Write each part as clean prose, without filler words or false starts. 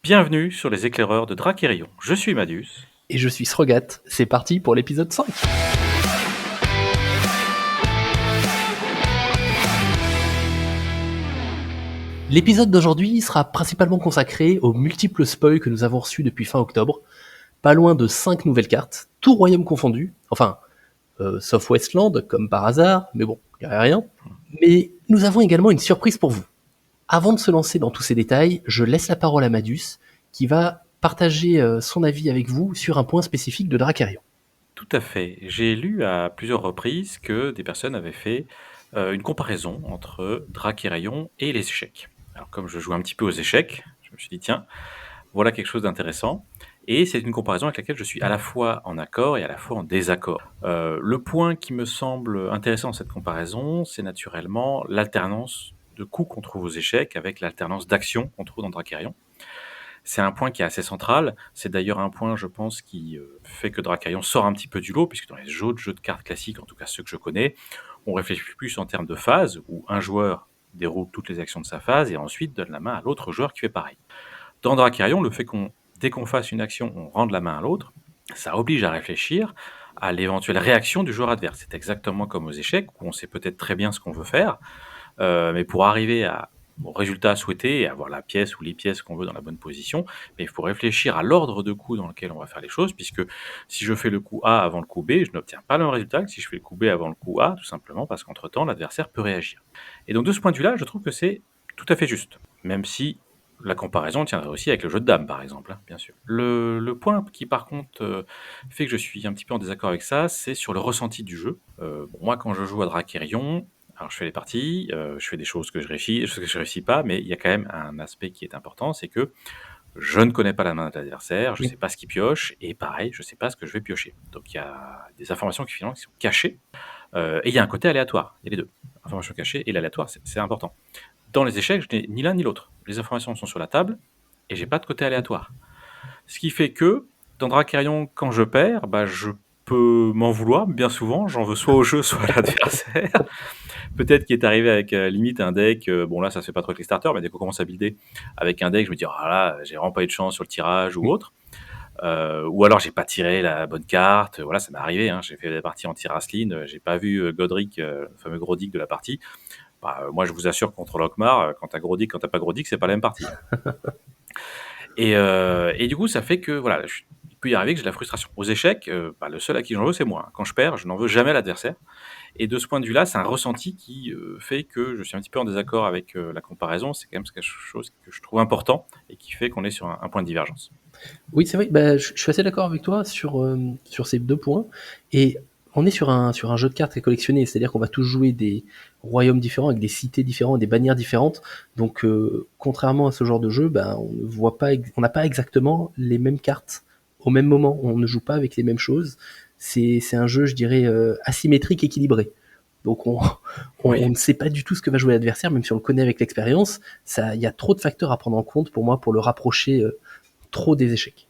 Bienvenue sur les éclaireurs de Drakérion. Je suis Madius. Et je suis Srogat, c'est parti pour l'épisode 5. L'épisode d'aujourd'hui sera principalement consacré aux multiples spoils que nous avons reçus depuis fin octobre. Pas loin de 5 nouvelles cartes, tout royaume confondu, enfin, sauf Westland, comme par hasard, mais bon, il n'y a rien. Mais nous avons également une surprise pour vous. Avant de se lancer dans tous ces détails, je laisse la parole à Madius, qui va partager son avis avec vous sur un point spécifique de Drakérion. Tout à fait. J'ai lu à plusieurs reprises que des personnes avaient fait une comparaison entre Drakérion et les échecs. Alors comme je joue un petit peu aux échecs, je me suis dit tiens, voilà quelque chose d'intéressant. Et c'est une comparaison avec laquelle je suis à la fois en accord et à la fois en désaccord. Le point qui me semble intéressant dans cette comparaison, c'est naturellement l'alternance de coups qu'on trouve aux échecs avec l'alternance d'actions qu'on trouve dans Drakérion. C'est un point qui est assez central. C'est d'ailleurs un point, je pense, qui fait que Drakérion sort un petit peu du lot, puisque dans les autres jeux de cartes classiques, en tout cas ceux que je connais, on réfléchit plus en termes de phase, où un joueur déroule toutes les actions de sa phase et ensuite donne la main à l'autre joueur qui fait pareil. Dans Drakérion, le fait dès qu'on fasse une action, on rende la main à l'autre, ça oblige à réfléchir à l'éventuelle réaction du joueur adverse. C'est exactement comme aux échecs, où on sait peut-être très bien ce qu'on veut faire, mais pour arriver au résultat souhaité et avoir la pièce ou les pièces qu'on veut dans la bonne position, mais il faut réfléchir à l'ordre de coups dans lequel on va faire les choses, puisque si je fais le coup A avant le coup B, je n'obtiens pas le même résultat que si je fais le coup B avant le coup A, tout simplement parce qu'entre-temps, l'adversaire peut réagir. Et donc de ce point de vue-là, je trouve que c'est tout à fait juste, même si la comparaison tiendrait aussi avec le jeu de dames, par exemple, bien sûr. Le point qui, par contre, fait que je suis un petit peu en désaccord avec ça, c'est sur le ressenti du jeu. Moi, quand je joue à Drakérion, alors je fais les parties, je fais des choses que je réussis pas, mais il y a quand même un aspect qui est important, c'est que je ne connais pas la main de l'adversaire, je ne sais pas ce qu'il pioche, et pareil, je ne sais pas ce que je vais piocher. Donc il y a des informations qui finalement qui sont cachées, et il y a un côté aléatoire, il y a les deux. Informations cachées et l'aléatoire, c'est important. Dans les échecs, je n'ai ni l'un ni l'autre. Les informations sont sur la table, et j'ai pas de côté aléatoire. Ce qui fait que, dans Drakérion, quand je perds, je peux m'en vouloir, bien souvent, j'en veux soit au jeu, soit à l'adversaire. Peut-être qu'il est arrivé avec limite un deck, bon là ça se fait pas trop avec les starters, mais dès qu'on commence à builder avec un deck, je me dis, oh là, j'ai vraiment pas eu de chance sur le tirage ou autre. Ou alors j'ai pas tiré la bonne carte, voilà, ça m'est arrivé, hein. J'ai fait des parties anti-Rasslin, j'ai pas vu Godric, le fameux Grodic de la partie. Moi je vous assure contre Lokmar, quand t'as Grodic, quand t'as pas Grodic, c'est pas la même partie. Et du coup ça fait que voilà, il peut y arriver que j'ai de la frustration. Aux échecs, le seul à qui j'en veux c'est moi. Quand je perds, je n'en veux jamais à l'adversaire. Et de ce point de vue-là, c'est un ressenti qui fait que je suis un petit peu en désaccord avec la comparaison. C'est quand même quelque chose que je trouve important et qui fait qu'on est sur un point de divergence. Oui, c'est vrai, je suis assez d'accord avec toi sur ces deux points. Et on est sur un jeu de cartes collectionné, c'est-à-dire qu'on va tous jouer des royaumes différents, avec des cités différentes, des bannières différentes. Donc, contrairement à ce genre de jeu, on n'a pas exactement les mêmes cartes au même moment. On ne joue pas avec les mêmes choses. C'est un jeu, je dirais, asymétrique, équilibré. Donc on ne sait pas du tout ce que va jouer l'adversaire, même si on le connaît avec l'expérience. Il y a trop de facteurs à prendre en compte pour moi pour le rapprocher trop des échecs.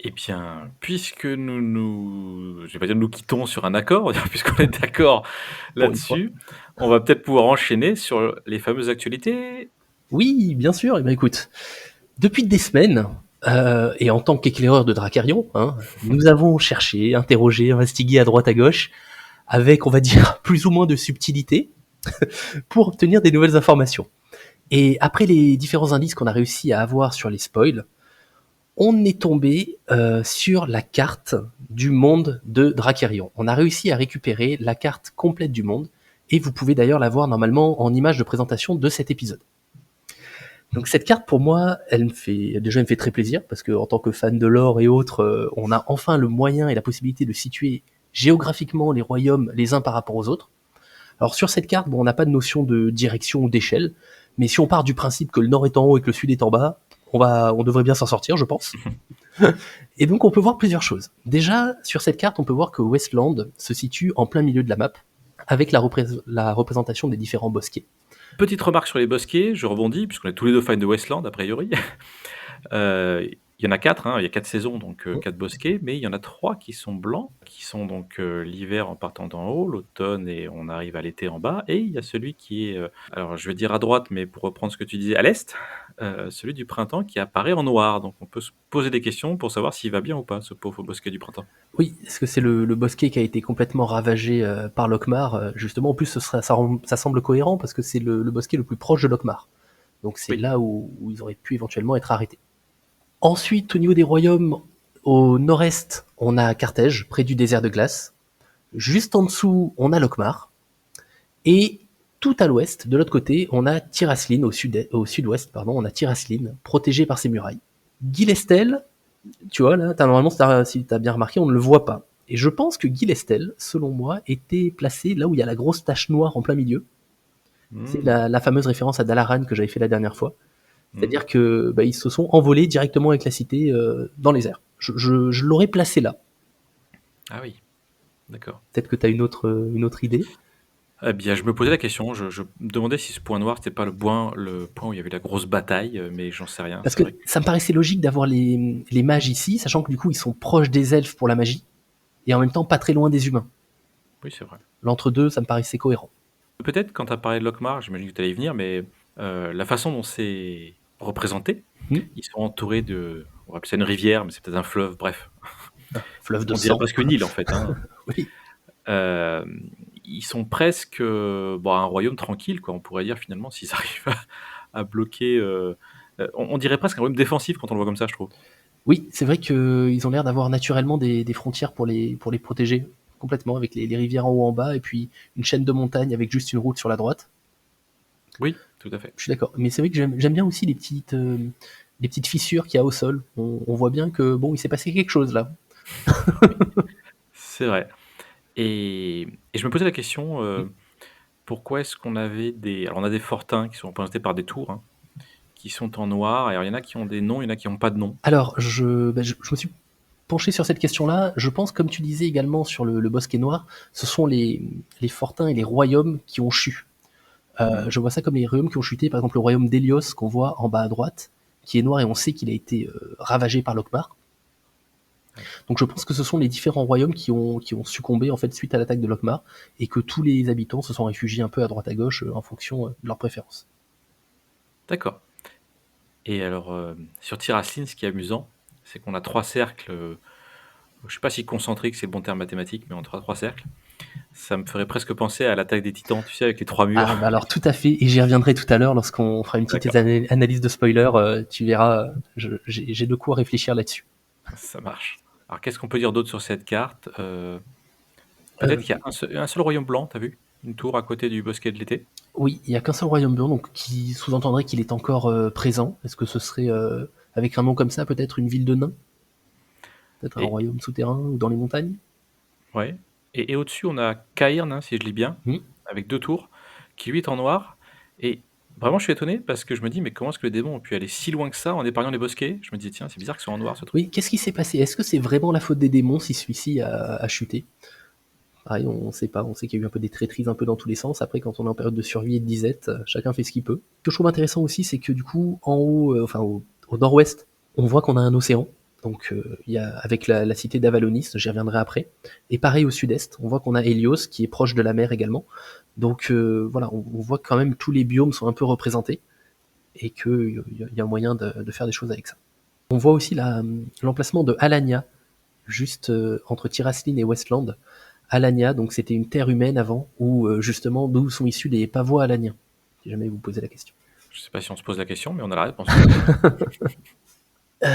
Eh bien, puisque je vais pas dire nous quittons sur un accord, puisqu'on est d'accord là-dessus, on va peut-être pouvoir enchaîner sur les fameuses actualités. Oui, bien sûr. Et écoute, depuis des semaines, et en tant qu'éclaireur de Drakérion, nous avons cherché, interrogé, investigué à droite à gauche, avec, on va dire, plus ou moins de subtilité, pour obtenir des nouvelles informations. Et après les différents indices qu'on a réussi à avoir sur les spoils, on est tombé sur la carte du monde de Drakérion. On a réussi à récupérer la carte complète du monde, et vous pouvez d'ailleurs la voir normalement en image de présentation de cet épisode. Donc cette carte pour moi, elle me fait très plaisir, parce que en tant que fan de lore et autres, on a enfin le moyen et la possibilité de situer géographiquement les royaumes les uns par rapport aux autres. Alors sur cette carte, on n'a pas de notion de direction ou d'échelle, mais si on part du principe que le nord est en haut et que le sud est en bas, on devrait bien s'en sortir, je pense. Et donc on peut voir plusieurs choses. Déjà, sur cette carte, on peut voir que Westland se situe en plein milieu de la map, avec la représentation des différents bosquets. Petite remarque sur les bosquets, je rebondis, puisqu'on est tous les deux fans de Westland, a priori. il y en a 4, hein, il y a 4 saisons, donc Mmh. 4 bosquets, mais il y en a 3 qui sont blancs, qui sont donc l'hiver en partant d'en haut, l'automne et on arrive à l'été en bas, et il y a celui qui est, alors je vais dire à droite, mais pour reprendre ce que tu disais, à l'est, celui du printemps qui apparaît en noir. Donc on peut se poser des questions pour savoir s'il va bien ou pas, ce pauvre bosquet du printemps. Oui, est-ce que c'est le bosquet qui a été complètement ravagé par Locmar justement, en plus, ça semble cohérent parce que c'est le bosquet le plus proche de Locmar. Donc c'est Oui. là où ils auraient pu éventuellement être arrêtés. Ensuite, au niveau des royaumes, au nord-est, on a Carthage, près du désert de glace. Juste en dessous, on a Locmar. Et tout à l'ouest, de l'autre côté, on a Tiraslin, au sud-ouest, pardon, on a Tiraslin, protégé par ses murailles. Gilestel, tu vois, là, normalement, si t'as bien remarqué, on ne le voit pas. Et je pense que Gilestel, selon moi, était placé là où il y a la grosse tache noire en plein milieu. C'est Mmh. la fameuse référence à Dalaran que j'avais fait la dernière fois. Mmh. C'est-à-dire que ils se sont envolés directement avec la cité dans les airs. Je l'aurais placé là. Ah oui, d'accord. Peut-être que tu as une autre idée. Eh bien, je me posais la question, je me demandais si ce point noir, c'était pas le point où il y avait la grosse bataille, mais j'en sais rien, Parce c'est que vrai que ça me paraissait logique d'avoir les mages ici, sachant que du coup ils sont proches des elfes pour la magie, et en même temps pas très loin des humains. oui, c'est vrai. L'entre-deux, ça me paraissait cohérent. Peut-être quand tu as parlé de Locmar, j'imagine que tu allais y venir, mais la façon dont c'est représenté, Hmm. ils sont entourés de, on va appeler ça une rivière, mais c'est peut-être un fleuve, bref. Fleuve de On dirait sang. presque une île en fait, hein. Oui. Ils sont presque, bon, un royaume tranquille, quoi. On pourrait dire finalement s'ils arrivent à bloquer, on dirait presque un royaume défensif quand on le voit comme ça, je trouve. Oui, c'est vrai qu'ils ont l'air d'avoir naturellement des frontières pour les protéger complètement, avec les rivières en haut en bas, et puis une chaîne de montagnes avec juste une route sur la droite. Oui, tout à fait. Je suis d'accord. Mais c'est vrai que j'aime bien aussi les petites fissures qu'il y a au sol. On voit bien que bon, il s'est passé quelque chose là. Oui, c'est vrai. Et je me posais la question, pourquoi est-ce qu'on avait des, alors on a des fortins qui sont représentés par des tours, hein, qui sont en noir. Alors il y en a qui ont des noms, il y en a qui n'ont pas de nom. Alors, je me suis penché sur cette question-là. Je pense, comme tu disais également sur le bosquet noir, ce sont les fortins et les royaumes qui ont chu. Mmh. Je vois ça comme les royaumes qui ont chuté. Par exemple, le royaume d'Hélios qu'on voit en bas à droite, qui est noir et on sait qu'il a été ravagé par Locmar. Ouais. Donc je pense que ce sont les différents royaumes qui ont succombé en fait suite à l'attaque de Locmar et que tous les habitants se sont réfugiés un peu à droite à gauche en fonction de leur préférence. D'accord. Et alors, sur Tiraslin, ce qui est amusant, c'est qu'on a 3 cercles, je sais pas si concentrique, c'est le bon terme mathématique, mais entre 3 cercles. Ça me ferait presque penser à l'attaque des Titans, tu sais, avec les 3 murs. Ah bah alors tout à fait, et j'y reviendrai tout à l'heure lorsqu'on fera une petite D'accord, analyse de spoiler, tu verras, j'ai de quoi réfléchir là-dessus. ça marche. Alors qu'est-ce qu'on peut dire d'autre sur cette carte? Peut-être Euh, qu'il y a un seul royaume blanc, tu as vu? Une tour à côté du bosquet de l'été? oui, il n'y a qu'un seul royaume blanc, donc qui sous-entendrait qu'il est encore présent. Est-ce que ce serait, avec un nom comme ça, peut-être une ville de nains? Peut-être un Et royaume souterrain ou dans les montagnes? ouais, et au-dessus, on a Caïrn, hein, si je lis bien, Hmm. avec 2 tours, qui lui est en noir. Et vraiment, je suis étonné parce que je me dis: «Mais comment est-ce que les démons ont pu aller si loin que ça en épargnant les bosquets?» Je me dis: «Tiens, c'est bizarre qu'ils soient en noir, ce truc». Oui, qu'est-ce qui s'est passé? Est-ce que c'est vraiment la faute des démons si celui-ci a chuté? Pareil, on ne sait pas. On sait qu'il y a eu un peu des traîtrises un peu dans tous les sens. Après, quand on est en période de survie et de disette, chacun fait ce qu'il peut. Ce que je trouve intéressant aussi, c'est que du coup, en haut, enfin au nord-ouest, on voit qu'on a un océan. Donc, il y a avec la cité d'Avalonis, j'y reviendrai après. Et pareil au sud-est, on voit qu'on a Hélios qui est proche de la mer également. Donc voilà, on voit que quand même tous les biomes sont un peu représentés et qu'il y a moyen de faire des choses avec ça. On voit aussi l'emplacement de Alania, juste entre Tiraslin et Westland. Alania, donc c'était une terre humaine avant, où justement d'où sont issus les Pavois alaniens, si jamais vous posez la question. Je sais pas si on se pose la question, mais on a la réponse, tout à fait.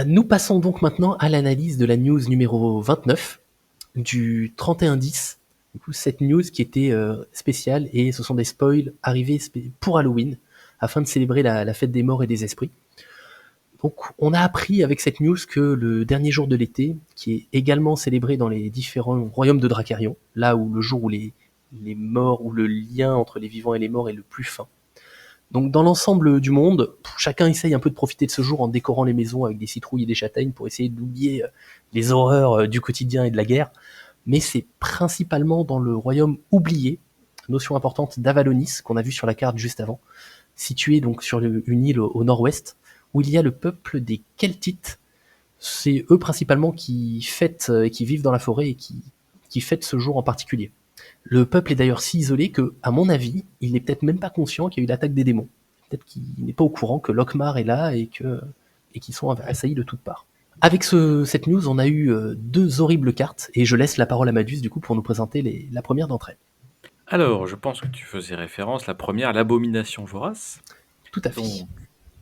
Nous passons donc maintenant à l'analyse de la news numéro 29 du 31-10. Du coup, cette news qui était spéciale, et ce sont des spoils arrivés pour Halloween, afin de célébrer la fête des morts et des esprits. Donc, on a appris avec cette news que le dernier jour de l'été, qui est également célébré dans les différents royaumes de Dracarion, là où le jour où les morts, où le lien entre les vivants et les morts est le plus fin. Donc, dans l'ensemble du monde, chacun essaye un peu de profiter de ce jour en décorant les maisons avec des citrouilles et des châtaignes pour essayer d'oublier les horreurs du quotidien et de la guerre. Mais c'est principalement dans le royaume oublié, notion importante d'Avalonis, qu'on a vu sur la carte juste avant, situé donc sur une île au nord-ouest, où il y a le peuple des Keltites, c'est eux principalement qui fêtent et qui vivent dans la forêt et qui fêtent ce jour en particulier. Le peuple est d'ailleurs si isolé que, à mon avis, il n'est peut-être même pas conscient qu'il y a eu l'attaque des démons. Peut-être qu'il n'est pas au courant que Lokmar est là et qu'ils sont assaillis de toutes parts. Avec cette news, on a eu 2 horribles cartes, et je laisse la parole à Madus du coup pour nous présenter la première d'entre elles. Alors, je pense que tu faisais référence, la première, l'abomination vorace. Tout à fait. Donc,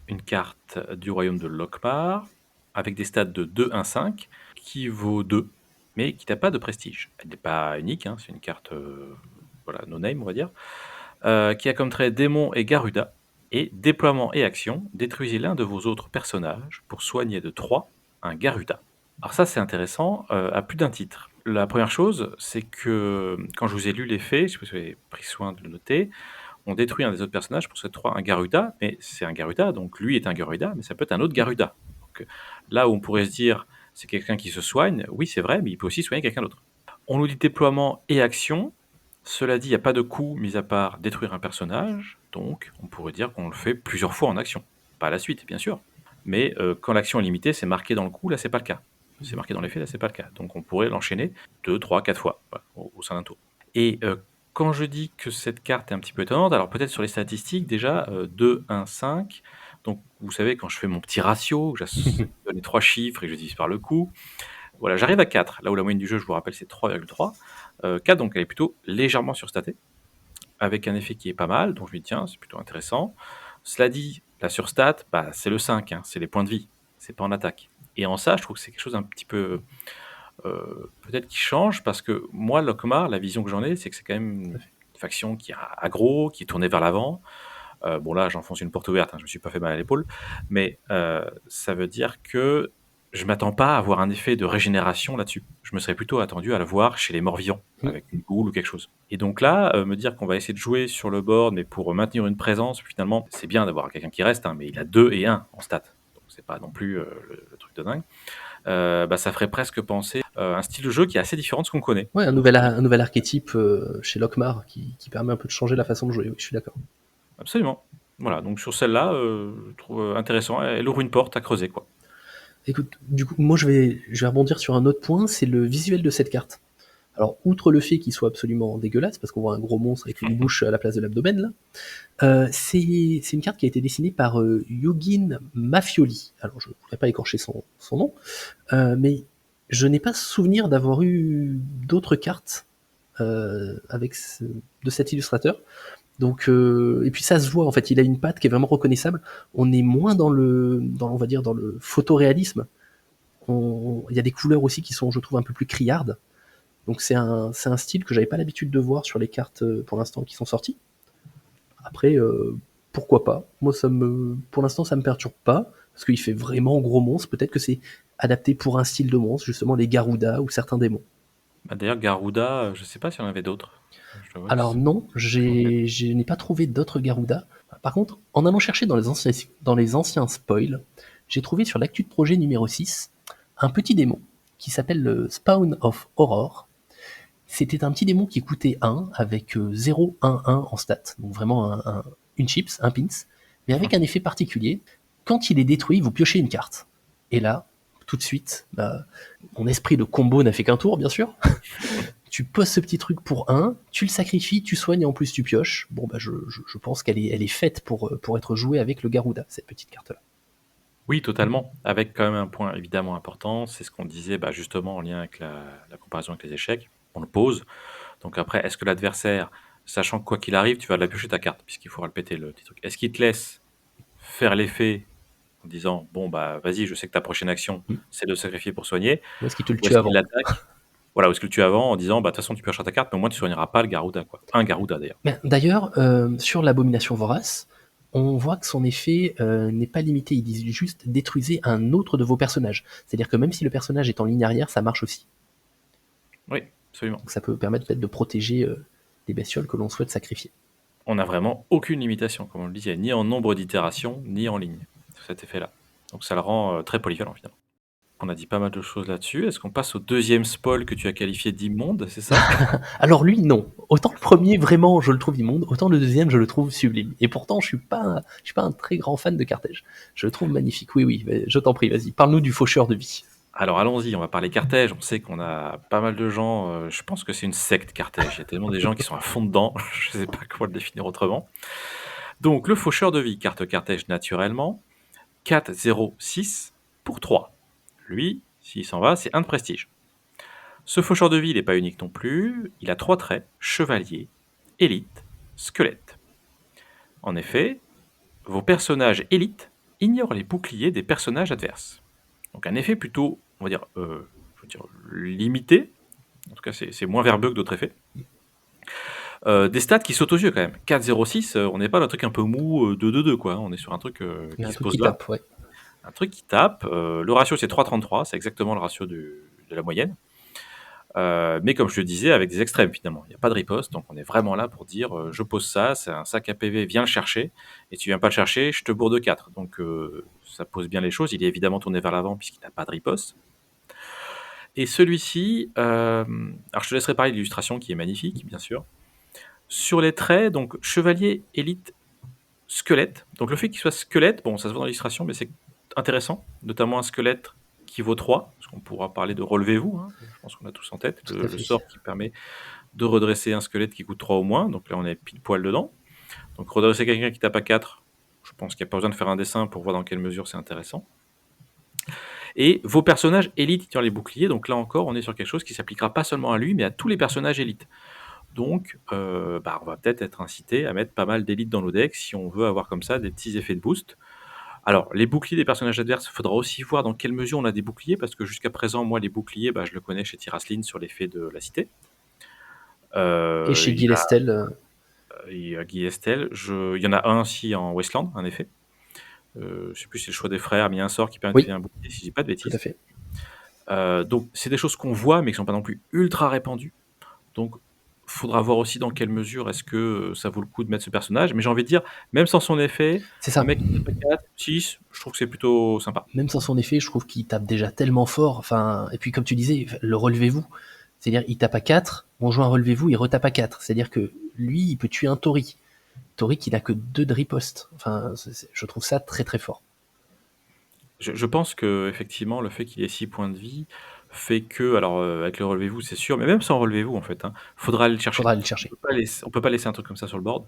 une carte du royaume de Lokmar, avec des stats de 2-1-5, qui vaut 2, mais qui n'a pas de prestige. Elle n'est pas unique, hein, c'est une carte voilà, no name, on va dire, qui a comme trait démon et Garuda, et déploiement et action, détruisez l'un de vos autres personnages pour soigner de 3 un Garuda. Alors ça, c'est intéressant, à plus d'un titre. La première chose, c'est que quand je vous ai lu les faits, je sais pas si vous avez pris soin de le noter, on détruit un des autres personnages pour cette 3 un Garuda, mais c'est un Garuda, donc lui est un Garuda, mais ça peut être un autre Garuda. Donc, là où on pourrait se dire, c'est quelqu'un qui se soigne, oui c'est vrai, mais il peut aussi soigner quelqu'un d'autre. On nous dit déploiement et action, cela dit, il n'y a pas de coût mis à part détruire un personnage, donc on pourrait dire qu'on le fait plusieurs fois en action. Pas à la suite, bien sûr, mais quand l'action est limitée, c'est marqué dans le coup, là c'est pas le cas. C'est marqué dans les faits, là c'est pas le cas. Donc on pourrait l'enchaîner 2, 3, 4 fois voilà, au sein d'un tour. Et quand je dis que cette carte est un petit peu étonnante, alors peut-être sur les statistiques déjà, 2, 1, 5, donc vous savez quand je fais mon petit ratio, je donne les 3 chiffres et je divise par le coup, voilà, j'arrive à 4, là où la moyenne du jeu, je vous rappelle, c'est 3,3. 4, donc elle est plutôt légèrement surstatée, avec un effet qui est pas mal, donc je me dis tiens, c'est plutôt intéressant. Cela dit, la surstat, bah, c'est le 5, hein, c'est les points de vie, c'est pas en attaque. Et en ça, je trouve que c'est quelque chose d'un petit peu... peut-être qui change, parce que moi, Lokmar, la vision que j'en ai, c'est que c'est quand même une faction qui est aggro, qui est tournée vers l'avant. Bon là, j'enfonce une porte ouverte, hein, je me suis pas fait mal à l'épaule, mais ça veut dire que je m'attends pas à avoir un effet de régénération là-dessus. Je me serais plutôt attendu à le voir chez les morts-vivants, avec une goule ou quelque chose. Et donc là, me dire qu'on va essayer de jouer sur le board, mais pour maintenir une présence, finalement, c'est bien d'avoir quelqu'un qui reste, hein, mais il a 2 et 1 en stats. Donc c'est pas non plus le truc de dingue. Bah, ça ferait presque penser un style de jeu qui est assez différent de ce qu'on connaît. Ouais, un nouvel archétype chez Lokmar qui permet un peu de changer la façon de jouer, oui, je suis d'accord. Absolument. Voilà, donc sur celle-là, je trouve intéressant. Elle ouvre une porte à creuser, quoi. Écoute, du coup, moi je vais rebondir sur un autre point, c'est le visuel de cette carte. Alors, outre le fait qu'il soit absolument dégueulasse, parce qu'on voit un gros monstre avec une bouche à la place de l'abdomen, là, c'est une carte qui a été dessinée par Yugin Mafioli. Alors, je ne voudrais pas écorcher son nom, mais je n'ai pas souvenir d'avoir eu d'autres cartes de cet illustrateur. Donc, et puis ça se voit, en fait, il a une patte qui est vraiment reconnaissable. On est moins on va dire, dans le photoréalisme. Il y a des couleurs aussi qui sont, je trouve, un peu plus criardes. Donc c'est un style que j'avais pas l'habitude de voir sur les cartes pour l'instant qui sont sorties. Après, pourquoi pas. Moi, pour l'instant, ça me perturbe pas, parce qu'il fait vraiment gros monstre. Peut-être que c'est adapté pour un style de monstre, justement les Garuda ou certains démons. Bah, d'ailleurs, Garuda, je sais pas s'il y en avait d'autres. Alors non, je n'ai pas trouvé d'autres Garuda. Par contre, en allant chercher dans les anciens spoils, j'ai trouvé sur l'actu de projet numéro 6 un petit démon qui s'appelle le Spawn of Horror. C'était un petit démon qui coûtait 1 avec 0, 1, 1 en stats. Donc vraiment une chips, un pins, mais avec un effet particulier. Quand il est détruit, vous piochez une carte. Et là, tout de suite, mon esprit de combo n'a fait qu'un tour, bien sûr. Tu poses ce petit truc pour 1, tu le sacrifies, tu soignes et en plus tu pioches. Bon, bah, je pense qu'elle est faite pour être jouée avec le Garuda, cette petite carte-là. Oui, totalement. Avec quand même un point évidemment important, c'est ce qu'on disait bah, justement en lien avec la comparaison avec les échecs. On le pose. Donc après, est-ce que l'adversaire, sachant que quoi qu'il arrive, tu vas la piocher ta carte, puisqu'il faudra le péter le petit truc. Est-ce qu'il te laisse faire l'effet en disant bon bah vas-y, je sais que ta prochaine action c'est de sacrifier pour soigner. Ou est-ce qu'il te le Ou tue est-ce avant? qu'il l'attaque? Voilà, ou est-ce que tu avant en disant bah de toute façon tu piocheras ta carte, mais au moins tu soigneras pas le Garuda quoi. Un Garuda d'ailleurs. D'ailleurs, sur l'abomination vorace, on voit que son effet n'est pas limité, il dit juste détruisez un autre de vos personnages. C'est-à-dire que même si le personnage est en ligne arrière, ça marche aussi. Oui, absolument. Donc ça peut permettre peut-être de protéger les bestioles que l'on souhaite sacrifier. On n'a vraiment aucune limitation, comme on le disait, ni en nombre d'itérations, ni en ligne, cet effet-là. Donc ça le rend très polyvalent finalement. On a dit pas mal de choses là-dessus. Est-ce qu'on passe au deuxième spoil que tu as qualifié d'immonde, c'est ça? Alors lui, non. Autant le premier, vraiment, je le trouve immonde, autant le deuxième, je le trouve sublime. Et pourtant, je suis pas un très grand fan de Carthage. Je le trouve magnifique. Oui, je t'en prie, vas-y, parle-nous du faucheur de vie. Alors allons-y, on va parler Carthège. On sait qu'on a pas mal de gens, je pense que c'est une secte Carthège. Il y a tellement des gens qui sont à fond dedans, je sais pas comment le définir autrement. Donc le faucheur de vie, carte Carthège naturellement, 4, 0, 6 pour 3. Lui, s'il s'en va, c'est 1 de prestige. Ce faucheur de vie, il n'est pas unique non plus. Il a 3 traits, chevalier, élite, squelette. En effet, vos personnages élites ignorent les boucliers des personnages adverses. Donc un effet plutôt, on va dire, limité. En tout cas, c'est moins verbeux que d'autres effets. Des stats qui sautent aux yeux quand même. 4-0-6, on n'est pas dans un truc un peu mou 2-2-2, quoi. On est sur un truc Il y a un qui se truc pose qui là. tape, ouais. Un truc qui tape. Le ratio, c'est 3-33, c'est exactement le ratio de la moyenne. Mais comme je le disais, avec des extrêmes finalement. Il n'y a pas de riposte, donc on est vraiment là pour dire je pose ça, c'est un sac à PV, viens le chercher, et tu viens pas le chercher, je te bourre de 4. Donc ça pose bien les choses. Il est évidemment tourné vers l'avant puisqu'il n'a pas de riposte. Et celui-ci, alors je te laisserai parler de l'illustration qui est magnifique, bien sûr. Sur les traits, donc chevalier, élite, squelette. Donc le fait qu'il soit squelette, bon, ça se voit dans l'illustration, mais c'est intéressant, notamment un squelette qui vaut 3, parce qu'on pourra parler de relevez-vous, hein, je pense qu'on a tous en tête, Tout à le fait. sort qui permet de redresser un squelette qui coûte 3 au moins, donc là on est pile poil dedans. Donc redresser quelqu'un qui tape à 4, je pense qu'il n'y a pas besoin de faire un dessin pour voir dans quelle mesure c'est intéressant. Et vos personnages élites qui ont les boucliers, donc là encore on est sur quelque chose qui s'appliquera pas seulement à lui, mais à tous les personnages élites. Donc on va peut-être être incité à mettre pas mal d'élites dans nos decks si on veut avoir comme ça des petits effets de boost. Alors, les boucliers des personnages adverses, il faudra aussi voir dans quelle mesure on a des boucliers, parce que jusqu'à présent, moi, les boucliers, je le connais chez Tiraslin sur l'effet de la cité. Et chez Il y Guy Lestel, a Guy Estel. Il y en a un aussi en Westland, en effet. Je sais plus si c'est le choix des frères, mais il y a un sort qui permet de oui, faire un bouclier, si je dis pas de tout à bêtises. fait. Donc, c'est des choses qu'on voit, mais qui sont pas non plus ultra répandues. Donc, faudra voir aussi dans quelle mesure est-ce que ça vaut le coup de mettre ce personnage. Mais j'ai envie de dire, même sans son effet, C'est un ça. mec qui tape à 4, 6, je trouve que c'est plutôt sympa. Même sans son effet, je trouve qu'il tape déjà tellement fort. Enfin, et puis comme tu disais, le relevez-vous. C'est-à-dire, il tape à 4, on joue un relevez-vous, il retape à 4. C'est-à-dire que lui, il peut tuer un Tori. Tori qui n'a que 2 de riposte. Enfin, je trouve ça très très fort. Je pense que effectivement le fait qu'il ait 6 points de vie fait que alors, avec le relevez-vous, c'est sûr, mais même sans relevez-vous, en fait, hein, faudra aller le chercher. Faudra aller le chercher. On peut pas laisser un truc comme ça sur le board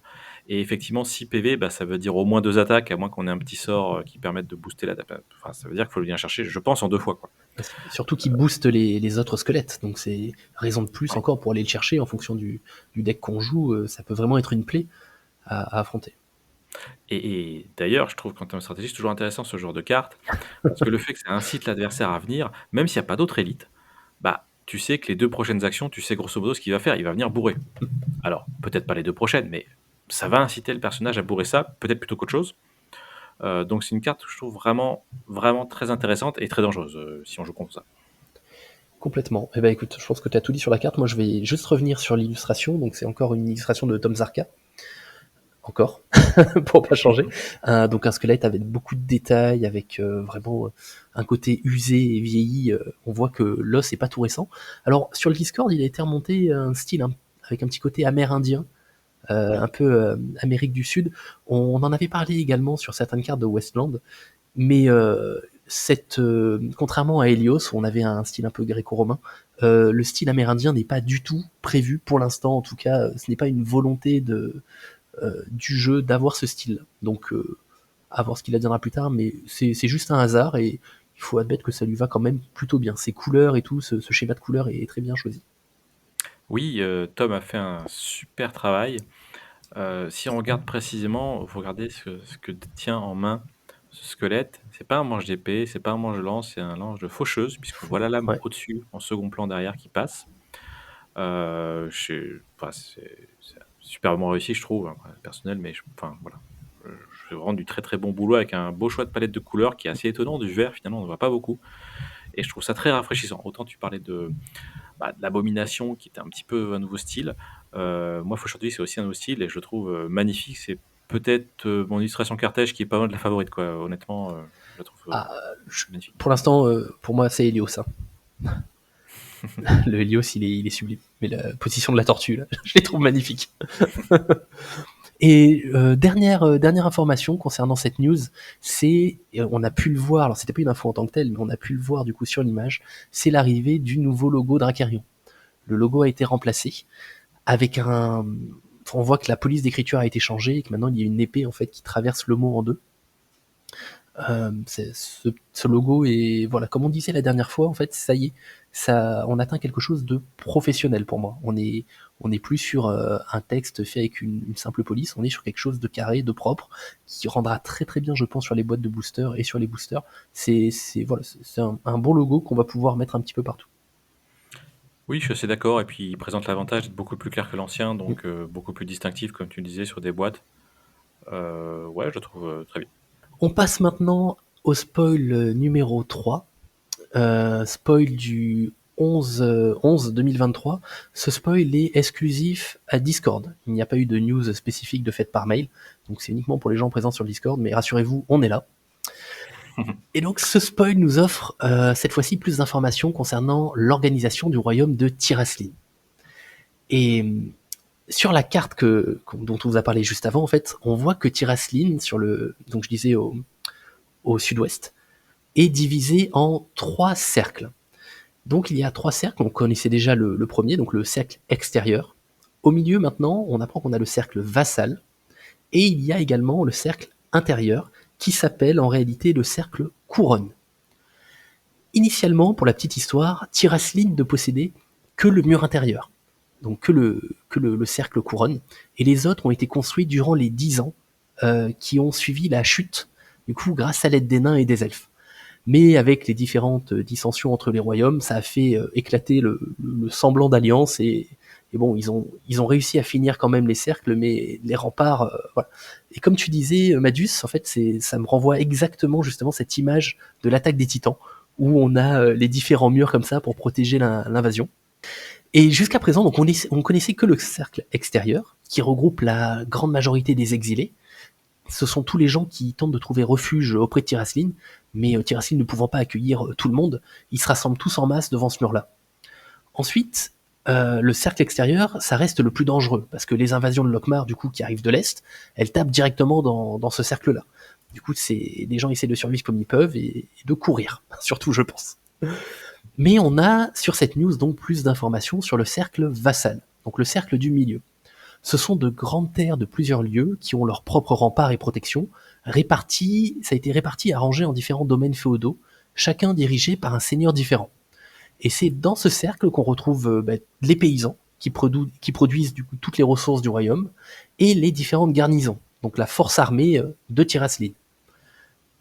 et effectivement 6 PV, ça veut dire au moins 2 attaques, à moins qu'on ait un petit sort, qui permette de booster la enfin, ça veut dire qu'il faut le bien chercher, je pense, en 2 fois, quoi. Surtout qu'il booste les autres squelettes. Donc c'est raison de plus Ouais. encore pour aller le chercher en fonction du deck qu'on joue. Ça peut vraiment être une plaie à affronter. Et d'ailleurs, je trouve qu'en termes de stratégie, c'est toujours intéressant ce genre de carte, parce que le fait que ça incite l'adversaire à venir, même s'il y a pas d'autres élites, tu sais que les 2 prochaines actions, tu sais grosso modo ce qu'il va faire, il va venir bourrer. Alors, peut-être pas les 2 prochaines, mais ça va inciter le personnage à bourrer ça, peut-être plutôt qu'autre chose. Donc c'est une carte que je trouve vraiment, vraiment très intéressante et très dangereuse, si on joue contre ça. Complètement. Eh ben écoute, je pense que tu as tout dit sur la carte. Moi, je vais juste revenir sur l'illustration. Donc c'est encore une illustration de Tom Zarka. Encore, pour pas changer. Donc un squelette avec beaucoup de détails, avec vraiment un côté usé et vieilli. On voit que l'os est pas tout récent. Alors sur le Discord, il a été remonté un style avec un petit côté amérindien, Oui. un peu Amérique du Sud. On en avait parlé également sur certaines cartes de Westland, mais contrairement à Helios, où on avait un style un peu gréco-romain, le style amérindien n'est pas du tout prévu pour l'instant. En tout cas, ce n'est pas une volonté du jeu d'avoir ce style. Donc, à voir ce qu'il adviendra plus tard, mais c'est juste un hasard et il faut admettre que ça lui va quand même plutôt bien. Ses couleurs et tout, ce schéma de couleurs est très bien choisi. Oui, Tom a fait un super travail. Si on regarde précisément, faut regarder ce que tient en main ce squelette. C'est pas un manche d'épée, c'est pas un manche de lance, c'est un lance de faucheuse, puisque voit la lame Ouais. au-dessus, en second plan derrière qui passe. C'est superbement réussi, je trouve, hein, personnel, mais enfin voilà. Je rends du très très bon boulot avec un beau choix de palette de couleurs qui est assez étonnant. Du vert, finalement, on ne voit pas beaucoup. Et je trouve ça très rafraîchissant. Autant tu parlais de l'abomination qui était un petit peu un nouveau style. Moi, Faucheur c'est aussi un nouveau style et je le trouve magnifique. C'est peut-être mon illustration Carthège qui est pas loin de la favorite, quoi. Honnêtement, je la trouve Ah, magnifique. pour l'instant, pour moi, c'est Helios. Hein. Le Helios, il est sublime. Mais la position de la tortue, là, je les trouve magnifiques. Et dernière information concernant cette news, c'est, on a pu le voir, alors c'était pas une info en tant que telle, mais on a pu le voir du coup sur l'image, c'est l'arrivée du nouveau logo Dracarion. Le logo a été remplacé avec un... On voit que la police d'écriture a été changée et que maintenant il y a une épée en fait qui traverse le mot en deux. Ce logo est, voilà, comme on disait la dernière fois, en fait, ça y est, ça, on atteint quelque chose de professionnel pour moi. On est plus sur un texte fait avec une simple police, on est sur quelque chose de carré, de propre, qui rendra très très bien, je pense, sur les boîtes de boosters et sur les boosters. Voilà, c'est un bon logo qu'on va pouvoir mettre un petit peu partout. Oui, je suis assez d'accord et puis il présente l'avantage d'être beaucoup plus clair que l'ancien, Mm. donc beaucoup plus distinctif comme tu le disais sur des boîtes. Ouais, je le trouve, très bien. On passe maintenant au spoil numéro 3. Spoil du 11 2023. Ce spoil est exclusif à Discord. Il n'y a pas eu de news spécifique de fait par mail, donc c'est uniquement pour les gens présents sur le Discord, mais rassurez-vous, on est là. Et donc ce spoil nous offre cette fois-ci plus d'informations concernant l'organisation du royaume de Tiraslin. Et sur la carte dont on vous a parlé juste avant, en fait, on voit que Tiraslin, donc je disais au sud-ouest, est divisé en 3 cercles. Donc il y a 3 cercles, on connaissait déjà le premier, donc le cercle extérieur. Au milieu maintenant, on apprend qu'on a le cercle vassal, et il y a également le cercle intérieur, qui s'appelle en réalité le cercle couronne. Initialement, pour la petite histoire, Tiraslin ne possédait que le mur intérieur, donc que le cercle couronne, et les autres ont été construits durant les 10 ans qui ont suivi la chute, du coup grâce à l'aide des nains et des elfes. Mais avec les différentes dissensions entre les royaumes, ça a fait éclater le semblant d'alliance et bon, ils ont réussi à finir quand même les cercles, mais les remparts, voilà. Et comme tu disais, Madus, en fait, ça me renvoie exactement justement cette image de l'attaque des Titans, où on a les différents murs comme ça pour protéger l'invasion. Et jusqu'à présent, donc on connaissait que le cercle extérieur, qui regroupe la grande majorité des exilés. Ce sont tous les gens qui tentent de trouver refuge auprès de Tiraslin, mais Tiraslin ne pouvant pas accueillir tout le monde, ils se rassemblent tous en masse devant ce mur-là. Ensuite, le cercle extérieur, ça reste le plus dangereux, parce que les invasions de Lokmar, du coup, qui arrivent de l'Est, elles tapent directement dans ce cercle-là. Du coup, les gens essaient de survivre comme ils peuvent et de courir, surtout, je pense. Mais on a, sur cette news, donc, plus d'informations sur le cercle vassal, donc le cercle du milieu. Ce sont de grandes terres de plusieurs lieux qui ont leurs propres remparts et protections, ça a été réparti et arrangé en différents domaines féodaux, chacun dirigé par un seigneur différent. Et c'est dans ce cercle qu'on retrouve les paysans qui produisent du coup, toutes les ressources du royaume et les différentes garnisons, donc la force armée de Tiraslin.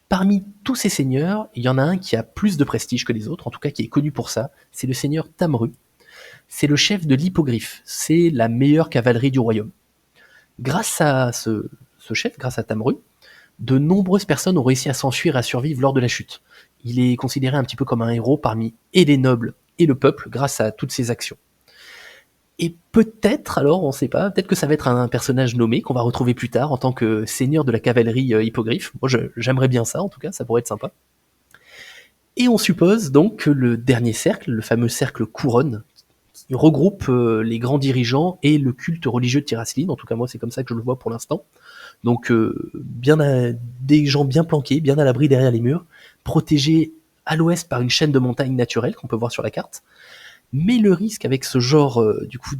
Parmi tous ces seigneurs, il y en a un qui a plus de prestige que les autres, en tout cas qui est connu pour ça, c'est le seigneur Tamru. C'est le chef de l'hippogriffe, c'est la meilleure cavalerie du royaume. Grâce à ce chef, grâce à Tamru, de nombreuses personnes ont réussi à s'enfuir et à survivre lors de la chute. Il est considéré un petit peu comme un héros parmi et les nobles et le peuple grâce à toutes ses actions. Et peut-être, alors on ne sait pas, peut-être que ça va être un personnage nommé qu'on va retrouver plus tard en tant que seigneur de la cavalerie hippogriffe. Moi j'aimerais bien ça en tout cas, ça pourrait être sympa. Et on suppose donc que le dernier cercle, le fameux cercle couronne, qui regroupe les grands dirigeants et le culte religieux de Tiraslin, en tout cas moi c'est comme ça que je le vois pour l'instant. Donc des gens bien planqués, bien à l'abri derrière les murs, protégés à l'ouest par une chaîne de montagnes naturelles qu'on peut voir sur la carte. Mais le risque avec ce genre du coup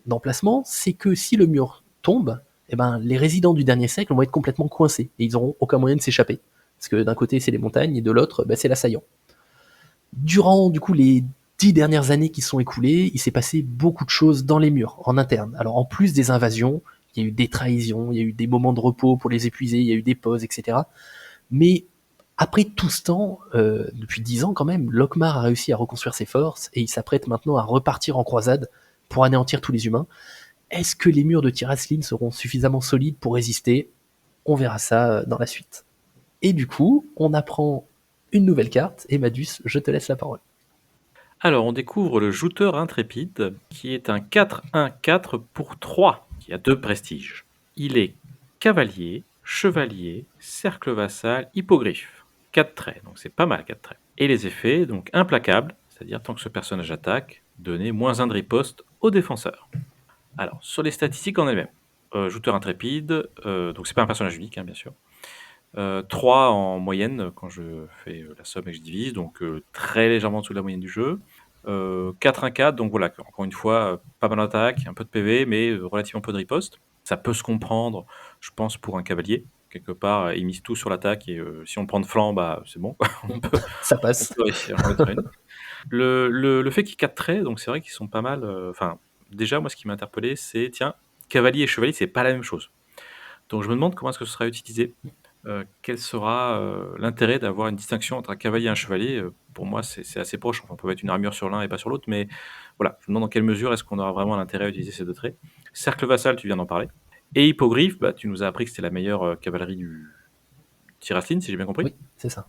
d'emplacement, c'est que si le mur tombe, eh ben, les résidents du dernier siècle vont être complètement coincés et ils n'auront aucun moyen de s'échapper. Parce que d'un côté c'est les montagnes et de l'autre c'est l'assaillant. Durant du coup les 10 dernières années qui sont écoulées, il s'est passé beaucoup de choses dans les murs, en interne. Alors en plus des invasions, il y a eu des trahisons, il y a eu des moments de repos pour les épuiser, il y a eu des pauses, etc. Mais après tout ce temps, depuis 10 ans quand même, Lokmar a réussi à reconstruire ses forces et il s'apprête maintenant à repartir en croisade pour anéantir tous les humains. Est-ce que les murs de Tiraslin seront suffisamment solides pour résister? On verra ça dans la suite. Et du coup, on apprend une nouvelle carte, et Madus, je te laisse la parole. Alors, on découvre le jouteur intrépide, qui est un 4-1-4 pour 3, qui a 2 prestiges. Il est cavalier, chevalier, cercle vassal, hippogriffe. 4 traits, donc c'est pas mal 4 traits. Et les effets, donc implacable, c'est-à-dire tant que ce personnage attaque, donner -1 de riposte au défenseur. Alors, sur les statistiques en elles-mêmes, jouteur intrépide, donc c'est pas un personnage unique, hein, bien sûr. 3 en moyenne quand je fais, la somme et que je divise, donc très légèrement en dessous de la moyenne du jeu. 4 1-4, donc voilà, encore une fois, pas mal d'attaque, un peu de PV, mais relativement peu de riposte. Ça peut se comprendre, je pense, pour un cavalier. Quelque part, il mise tout sur l'attaque et si on le prend de flanc, bah, c'est bon, Ça on passe. peut réussir à en mettre une. Le fait qu'il y ait 4 traits, donc c'est vrai qu'ils sont pas mal, enfin, déjà, moi, ce qui m'a interpellé, c'est, tiens, cavalier et chevalier, c'est pas la même chose. Donc je me demande comment est-ce que ce sera utilisé. Quel sera, l'intérêt d'avoir une distinction entre un cavalier et un chevalier? Pour moi, c'est assez proche. Enfin, on peut mettre une armure sur l'un et pas sur l'autre, mais voilà, je me demande dans quelle mesure est-ce qu'on aura vraiment l'intérêt à utiliser ces 2 traits. Cercle vassal, tu viens d'en parler et hippogriffe, bah, tu nous as appris que c'était la meilleure, cavalerie du Tiraslin, si j'ai bien compris. Oui, c'est ça.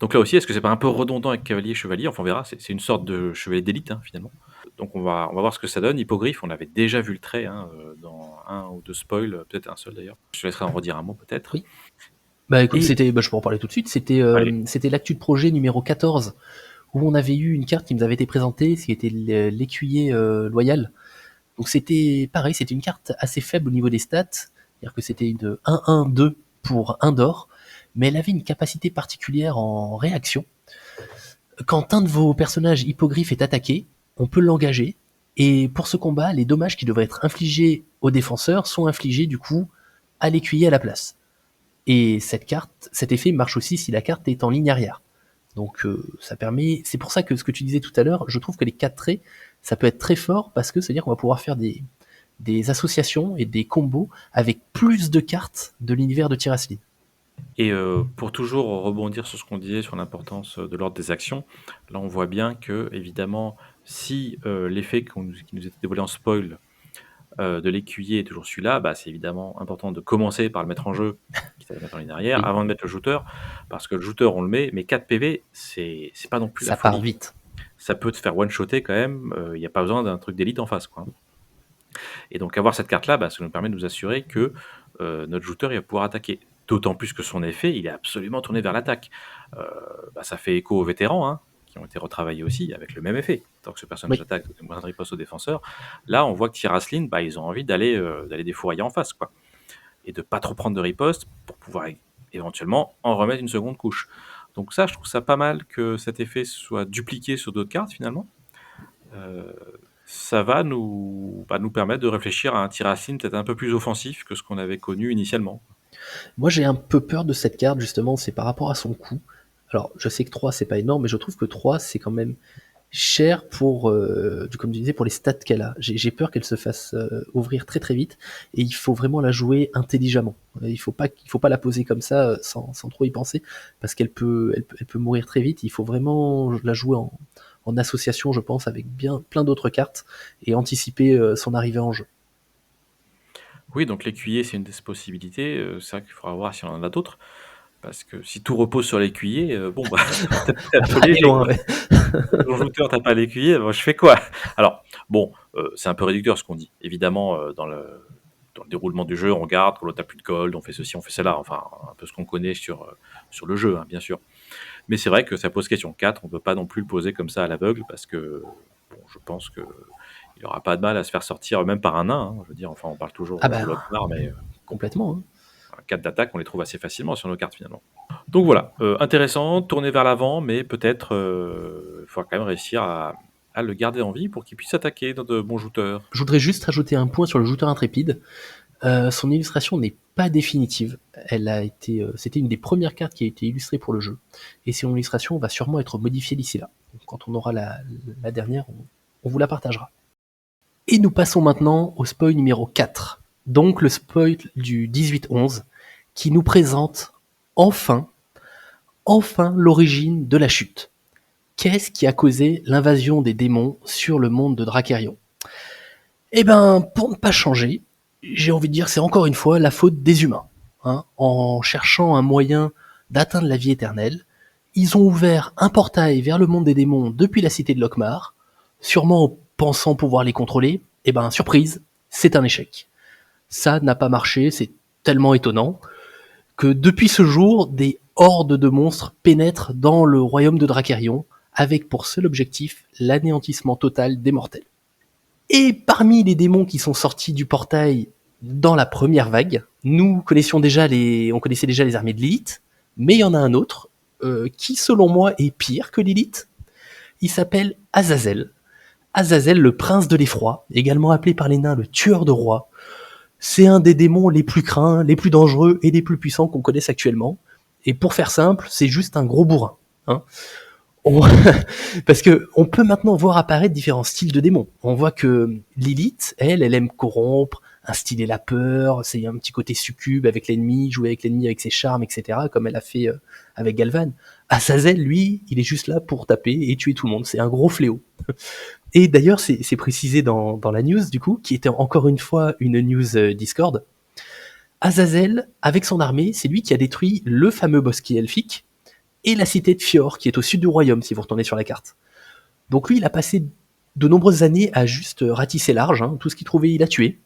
Donc là aussi, est-ce que c'est pas un peu redondant avec cavalier et chevalier? Enfin, on verra, c'est une sorte de chevalier d'élite, hein, finalement. Donc on va voir ce que ça donne. Hippogriffe, on avait déjà vu le trait, hein, dans 1 ou 2 spoils, peut-être un seul d'ailleurs. Je te laisserai en redire un mot peut-être. Oui. Bah écoute, Et je peux en parler tout de suite. allez, C'était l'actu de projet numéro 14 où on avait eu une carte qui nous avait été présentée, ce qui était l'écuyer loyal. Donc c'était pareil, c'était une carte assez faible au niveau des stats, c'est-à-dire que c'était une 1-1-2 pour 1 d'or, mais elle avait une capacité particulière en réaction. Quand un de vos personnages hippogriffe est attaqué, on peut l'engager, et pour ce combat, les dommages qui devraient être infligés aux défenseurs sont infligés du coup à l'écuyer à la place. Et cet effet marche aussi si la carte est en ligne arrière. Donc ça permet, c'est pour ça que ce que tu disais tout à l'heure, je trouve que les 4 traits, ça peut être très fort parce que c'est-à-dire qu'on va pouvoir faire des associations et des combos avec plus de cartes de l'univers de Tiraslin. et pour toujours rebondir sur ce qu'on disait sur l'importance de l'ordre des actions, là on voit bien que évidemment si l'effet qui nous était dévoilé en spoil de l'écuyer est toujours celui-là, bah, c'est évidemment important de commencer par le mettre en jeu, quitte à le mettre en ligne arrière, Oui, avant de mettre le jouteur, parce que le jouteur on le met, mais 4 PV, c'est pas non plus la ça part folie. vite. Ça peut te faire one-shotter quand même, il n'y a pas besoin d'un truc d'élite en face, quoi. Et donc avoir cette carte-là, bah, ça nous permet de nous assurer que notre jouteur il va pouvoir attaquer. D'autant plus que son effet, il est absolument tourné vers l'attaque. Bah, ça fait écho aux vétérans, hein, qui ont été retravaillés aussi avec le même effet. Tant que ce personnage Oui. attaque, moins de riposte aux défenseurs. Là, on voit que Tiraslin, bah, ils ont envie d'aller défourailler en face, quoi. Et de pas trop prendre de riposte pour pouvoir éventuellement en remettre une seconde couche. Donc ça, je trouve ça pas mal que cet effet soit dupliqué sur d'autres cartes, finalement. Euh, Ça va nous permettre de réfléchir à un Tiraslin peut-être un peu plus offensif que ce qu'on avait connu initialement. Moi j'ai un peu peur de cette carte justement, c'est par rapport à son coût. Alors je sais que 3 c'est pas énorme, mais je trouve que 3 c'est quand même cher pour, comme tu disais, pour les stats qu'elle a. J'ai peur qu'elle se fasse ouvrir très très vite, et il faut vraiment la jouer intelligemment. Il faut pas la poser comme ça sans trop y penser, parce elle peut mourir très vite. Il faut vraiment la jouer en association, je pense, avec bien plein d'autres cartes, et anticiper son arrivée en jeu. Oui, donc l'écuyer, c'est une des possibilités. C'est vrai qu'il faudra voir si on en a d'autres. Parce que si tout repose sur l'écuyer, bon, bah, c'est un peu Aller léger, loin, quoi. ouais. Ton joueur, t'as pas l'écuyer, moi, je fais quoi? Alors, bon, c'est un peu réducteur ce qu'on dit. Évidemment, dans le déroulement du jeu, on regarde, quand l'autre a plus de gold, on fait ceci, on fait cela. Enfin, un peu ce qu'on connaît sur le jeu, hein, bien sûr. Mais c'est vrai que ça pose question. 4, on peut pas non plus le poser comme ça à l'aveugle parce que, bon, je pense que il aura pas de mal à se faire sortir, même par un nain, hein. Je veux dire, enfin, on parle toujours Ah de bah, Lockmar, mais complètement, hein. 4 d'attaque, on les trouve assez facilement sur nos cartes finalement. Donc voilà, intéressant, tourner vers l'avant, mais peut-être il faudra quand même réussir à le garder en vie pour qu'il puisse attaquer dans de bons jouteurs. Je voudrais juste rajouter un point sur le jouteur intrépide. Son illustration n'est pas définitive. C'était une des premières cartes qui a été illustrée pour le jeu, et son illustration va sûrement être modifiée d'ici là. Donc, quand on aura la dernière, on vous la partagera. Et nous passons maintenant au spoil numéro 4. Donc le spoil du 18-11, qui nous présente enfin, enfin l'origine de la chute. Qu'est-ce qui a causé l'invasion des démons sur le monde de Dracarion? Eh ben, pour ne pas changer, j'ai envie de dire c'est encore une fois la faute des humains. Hein. En cherchant un moyen d'atteindre la vie éternelle, ils ont ouvert un portail vers le monde des démons depuis la cité de Lockmar, sûrement en pensant pouvoir les contrôler. Eh ben, surprise, c'est un échec. Ça n'a pas marché, c'est tellement étonnant que depuis ce jour, des hordes de monstres pénètrent dans le royaume de Dracarion, avec pour seul objectif l'anéantissement total des mortels. Et parmi les démons qui sont sortis du portail dans la première vague, on connaissait déjà les armées de Lilith, mais il y en a un autre qui, selon moi, est pire que Lilith. Il s'appelle Azazel. Azazel, le prince de l'effroi, également appelé par les nains le tueur de rois. C'est un des démons les plus craints, les plus dangereux et les plus puissants qu'on connaisse actuellement. Et pour faire simple, c'est juste un gros bourrin. Hein. Parce que on peut maintenant voir apparaître différents styles de démons. On voit que Lilith, elle aime corrompre, instiller la peur, c'est un petit côté succube avec l'ennemi, jouer avec l'ennemi avec ses charmes, etc., comme elle a fait avec Galvan. Azazel, lui, il est juste là pour taper et tuer tout le monde. C'est un gros fléau. Et d'ailleurs, c'est précisé dans la news, du coup, qui était encore une fois une news Discord. Azazel, avec son armée, c'est lui qui a détruit le fameux bosquet elfique et la cité de Fjord, qui est au sud du royaume, si vous retournez sur la carte. Donc lui, il a passé de nombreuses années à juste ratisser large, hein, tout ce qu'il trouvait, il a tué.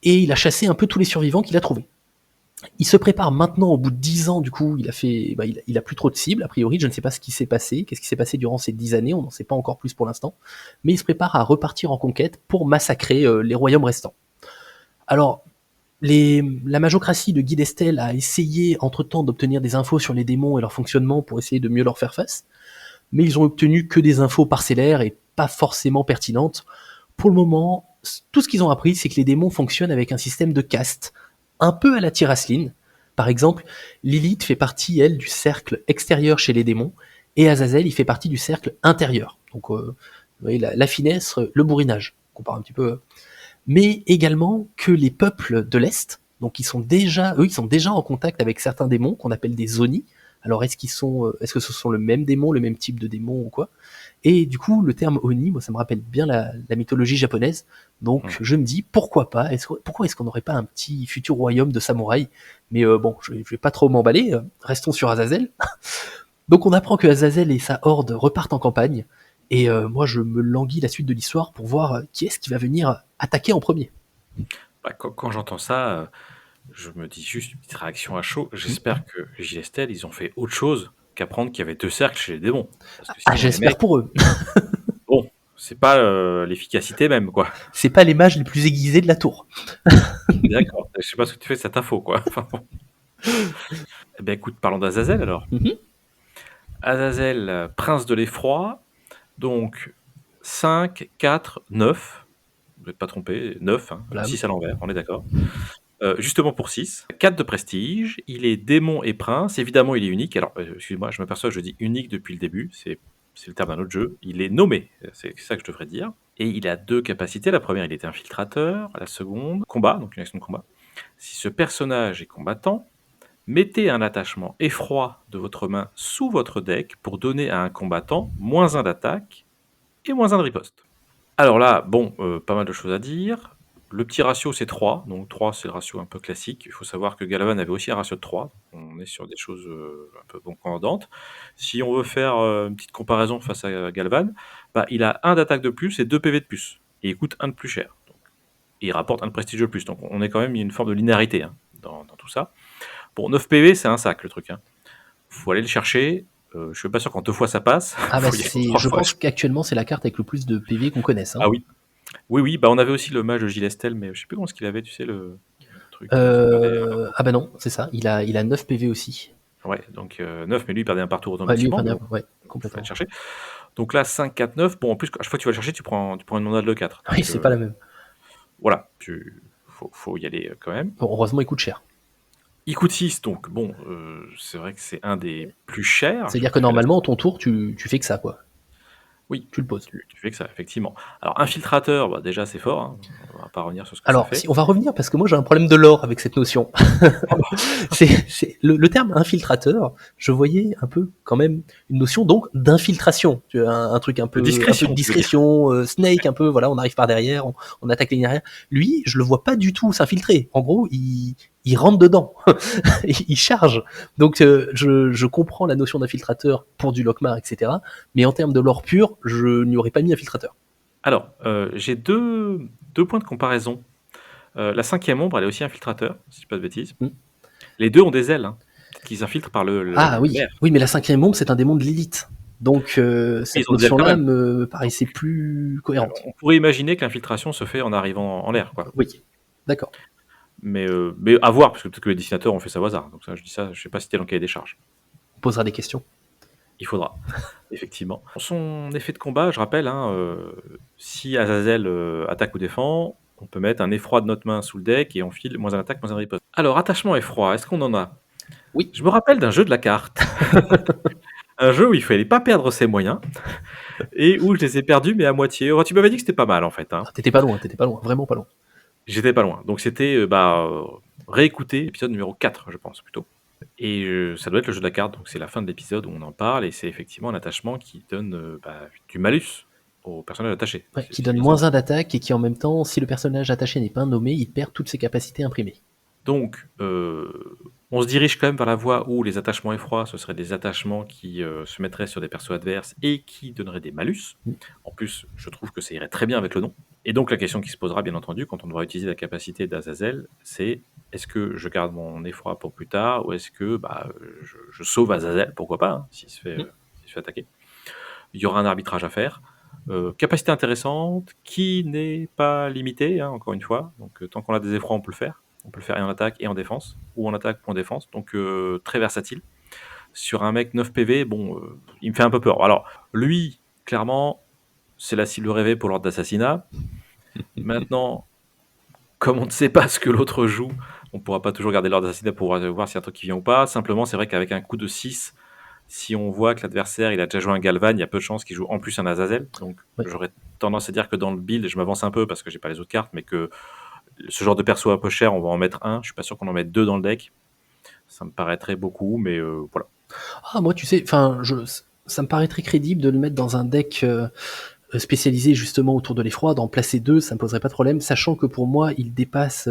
Et il a chassé un peu tous les survivants qu'il a trouvés. Il se prépare maintenant, au bout de 10 ans, du coup, il a plus trop de cibles, a priori, je ne sais pas ce qui s'est passé, qu'est-ce qui s'est passé durant ces 10 années, on n'en sait pas encore plus pour l'instant, mais il se prépare à repartir en conquête pour massacrer les royaumes restants. Alors, la magocratie de Guy d'Estel a essayé entre-temps d'obtenir des infos sur les démons et leur fonctionnement pour essayer de mieux leur faire face, mais ils ont obtenu que des infos parcellaires et pas forcément pertinentes. Pour le moment, tout ce qu'ils ont appris, c'est que les démons fonctionnent avec un système de caste, un peu à la Tyrasline. Par exemple, Lilith fait partie, elle, du cercle extérieur chez les démons, et Azazel, il fait partie du cercle intérieur. Donc, vous voyez, la finesse, le bourrinage, on compare un petit peu. Mais également que les peuples de l'Est, donc ils sont déjà en contact avec certains démons qu'on appelle des Oni. Alors est-ce que ce sont le même démon, le même type de démon ou quoi? Et du coup, le terme Oni, moi ça me rappelle bien la mythologie japonaise. Donc je me dis, pourquoi pas? Pourquoi est-ce qu'on n'aurait pas un petit futur royaume de samouraïs? Mais bon, je vais pas trop m'emballer, restons sur Azazel. Donc on apprend que Azazel et sa horde repartent en campagne, et moi je me languis la suite de l'histoire pour voir qui est-ce qui va venir attaquer en premier. Bah, quand j'entends ça, je me dis juste une petite réaction à chaud. J'espère que Gilles Estelle, ils ont fait autre chose qu'apprendre qu'il y avait 2 cercles chez les démons. Parce que sinon, les J'espère mecs, pour eux. bon, c'est pas l'efficacité même, quoi. C'est pas les mages les plus aiguisés de la tour. D'accord, je sais pas ce que tu fais de cette info, quoi. Enfin, bon. Eh bien, écoute, parlons d'Azazel alors. Azazel, prince de l'effroi, donc 5, 4, 9. Vous n'êtes pas trompé, 9, hein, Voilà. 6 à l'envers, on est d'accord. Justement pour 6. 4 de prestige, il est démon et prince, évidemment il est unique. Alors, excuse-moi, je m'aperçois, je dis unique depuis le début, c'est le terme d'un autre jeu. Il est nommé, c'est ça que je devrais dire. Et il a 2 capacités. La première, il est infiltrateur. La seconde, combat, donc une action de combat. Si ce personnage est combattant, mettez un attachement effroi de votre main sous votre deck pour donner à un combattant -1 d'attaque et -1 de riposte. Alors là, bon, pas mal de choses à dire. Le petit ratio, c'est 3, donc 3, c'est le ratio un peu classique. Il faut savoir que Galvan avait aussi un ratio de 3, on est sur des choses un peu concordantes. Si on veut faire une petite comparaison face à Galvan, bah, il a 1 d'attaque de plus et 2 PV de plus, et il coûte 1 de plus cher. Donc, et il rapporte 1 de prestige de plus, donc on est quand même, il y a une forme de linéarité hein, dans tout ça. Bon, 9 PV, c'est un sac le truc. Hein. Faut aller le chercher. Je suis pas sûr qu'en 2 fois ça passe. Ah bah je pense qu'actuellement c'est la carte avec le plus de PV qu'on connaisse. Hein. Ah oui. Oui, bah on avait aussi le mage de Gilles Estelle, mais je sais plus comment ce qu'il avait, tu sais, le truc. Ah bah non, c'est ça, il a 9 PV aussi. Ouais, donc 9, mais lui il perdait un par tour Ouais, lui, automatiquement. il perdait Bon, ouais, complètement. faut aller chercher. Donc là, 5, 4, 9. Bon, en plus, à chaque fois que tu vas le chercher, tu prends une mandale de 4. Oui, c'est pas la même. Voilà, faut y aller quand même. Bon, heureusement, il coûte cher. Il coûte 6, donc bon, c'est vrai que c'est un des plus chers. C'est-à-dire que normalement, ton tour, tu fais que ça, quoi. Oui, tu le poses. Tu fais que ça, effectivement. Alors, infiltrateur, bah, déjà, c'est fort. Hein. On va pas revenir sur ce que Alors, ça fait. si, on va revenir parce que moi, j'ai un problème de lore avec cette notion. c'est le terme infiltrateur, je voyais un peu quand même une notion donc d'infiltration. Tu vois, un truc un peu de discrétion, Snake, un peu, voilà, on arrive par derrière, on attaque les lignes arrière. Lui, je le vois pas du tout s'infiltrer. En gros, il rentre dedans, il charge. Donc je comprends la notion d'infiltrateur pour du Lockmar, etc. Mais en termes de lore pur, je n'y aurais pas mis infiltrateur. Alors, j'ai deux points de comparaison. La 5e ombre, elle est aussi infiltrateur, si je dis pas de bêtises. Les deux ont des ailes, hein. Peut-être qu'ils infiltrent par le oui, oui, mais la 5e ombre, c'est un démon de Lilith. Donc cette notion-là me paraissait plus cohérente. On pourrait imaginer que l'infiltration se fait en arrivant en l'air, quoi. Oui. D'accord. Mais à voir, parce que peut-être que les dessinateurs ont fait ça au hasard. Donc ça, je dis ça, je sais pas si c'était dans le cahier des charges. On posera des questions. Il faudra, effectivement. Son effet de combat, je rappelle, hein, si Azazel attaque ou défend, on peut mettre un effroi de notre main sous le deck et on file moins un attaque, moins un riposte. Alors, attachement effroi, est-ce qu'on en a? Oui. Je me rappelle d'un jeu de la carte. Un jeu où il fallait pas perdre ses moyens et où je les ai perdus, mais à moitié. Oh, tu m'avais dit que c'était pas mal en fait. Hein. Ah, t'étais pas loin, vraiment pas loin. J'étais pas loin. Donc c'était réécouter l'épisode numéro 4, je pense plutôt. Et ça doit être le jeu de la carte, donc c'est la fin de l'épisode où on en parle, et c'est effectivement un attachement qui donne du malus au personnage attaché. Ouais, qui C'est donne bien ça. moins 1 d'attaque et qui en même temps, si le personnage attaché n'est pas nommé, il perd toutes ses capacités imprimées. Donc, on se dirige quand même vers la voie où les attachements effrois, ce seraient des attachements qui se mettraient sur des persos adverses et qui donneraient des malus. Mm. En plus, je trouve que ça irait très bien avec le nom. Et donc, la question qui se posera, bien entendu, quand on devra utiliser la capacité d'Azazel, c'est est-ce que je garde mon effroi pour plus tard ou est-ce que je sauve Azazel, pourquoi pas, hein, s'il se fait attaquer. Il y aura un arbitrage à faire. Capacité intéressante qui n'est pas limitée, hein, encore une fois. Donc, tant qu'on a des effrois, on peut le faire. On peut le faire et en attaque et en défense, ou en attaque ou en défense. Donc, très versatile. Sur un mec 9 PV, bon, il me fait un peu peur. Alors, lui, clairement, c'est la cible rêvée pour l'ordre d'assassinat. Maintenant, comme on ne sait pas ce que l'autre joue, on ne pourra pas toujours garder l'ordre d'assassinat pour voir s'il y a un truc qui vient ou pas. Simplement, c'est vrai qu'avec un coup de 6, si on voit que l'adversaire il a déjà joué un Galvan, il y a peu de chances qu'il joue en plus un Azazel. Donc Ouais. j'aurais tendance à dire que dans le build, je m'avance un peu parce que j'ai pas les autres cartes, mais que ce genre de perso un peu cher, on va en mettre un. Je suis pas sûr qu'on en mette deux dans le deck. Ça me paraîtrait beaucoup, mais voilà. Ah, moi, tu sais, enfin, ça me paraît très crédible de le mettre dans un deck spécialisé justement autour de l'effroi, d'en placer 2, ça me poserait pas de problème, sachant que pour moi, il dépasse,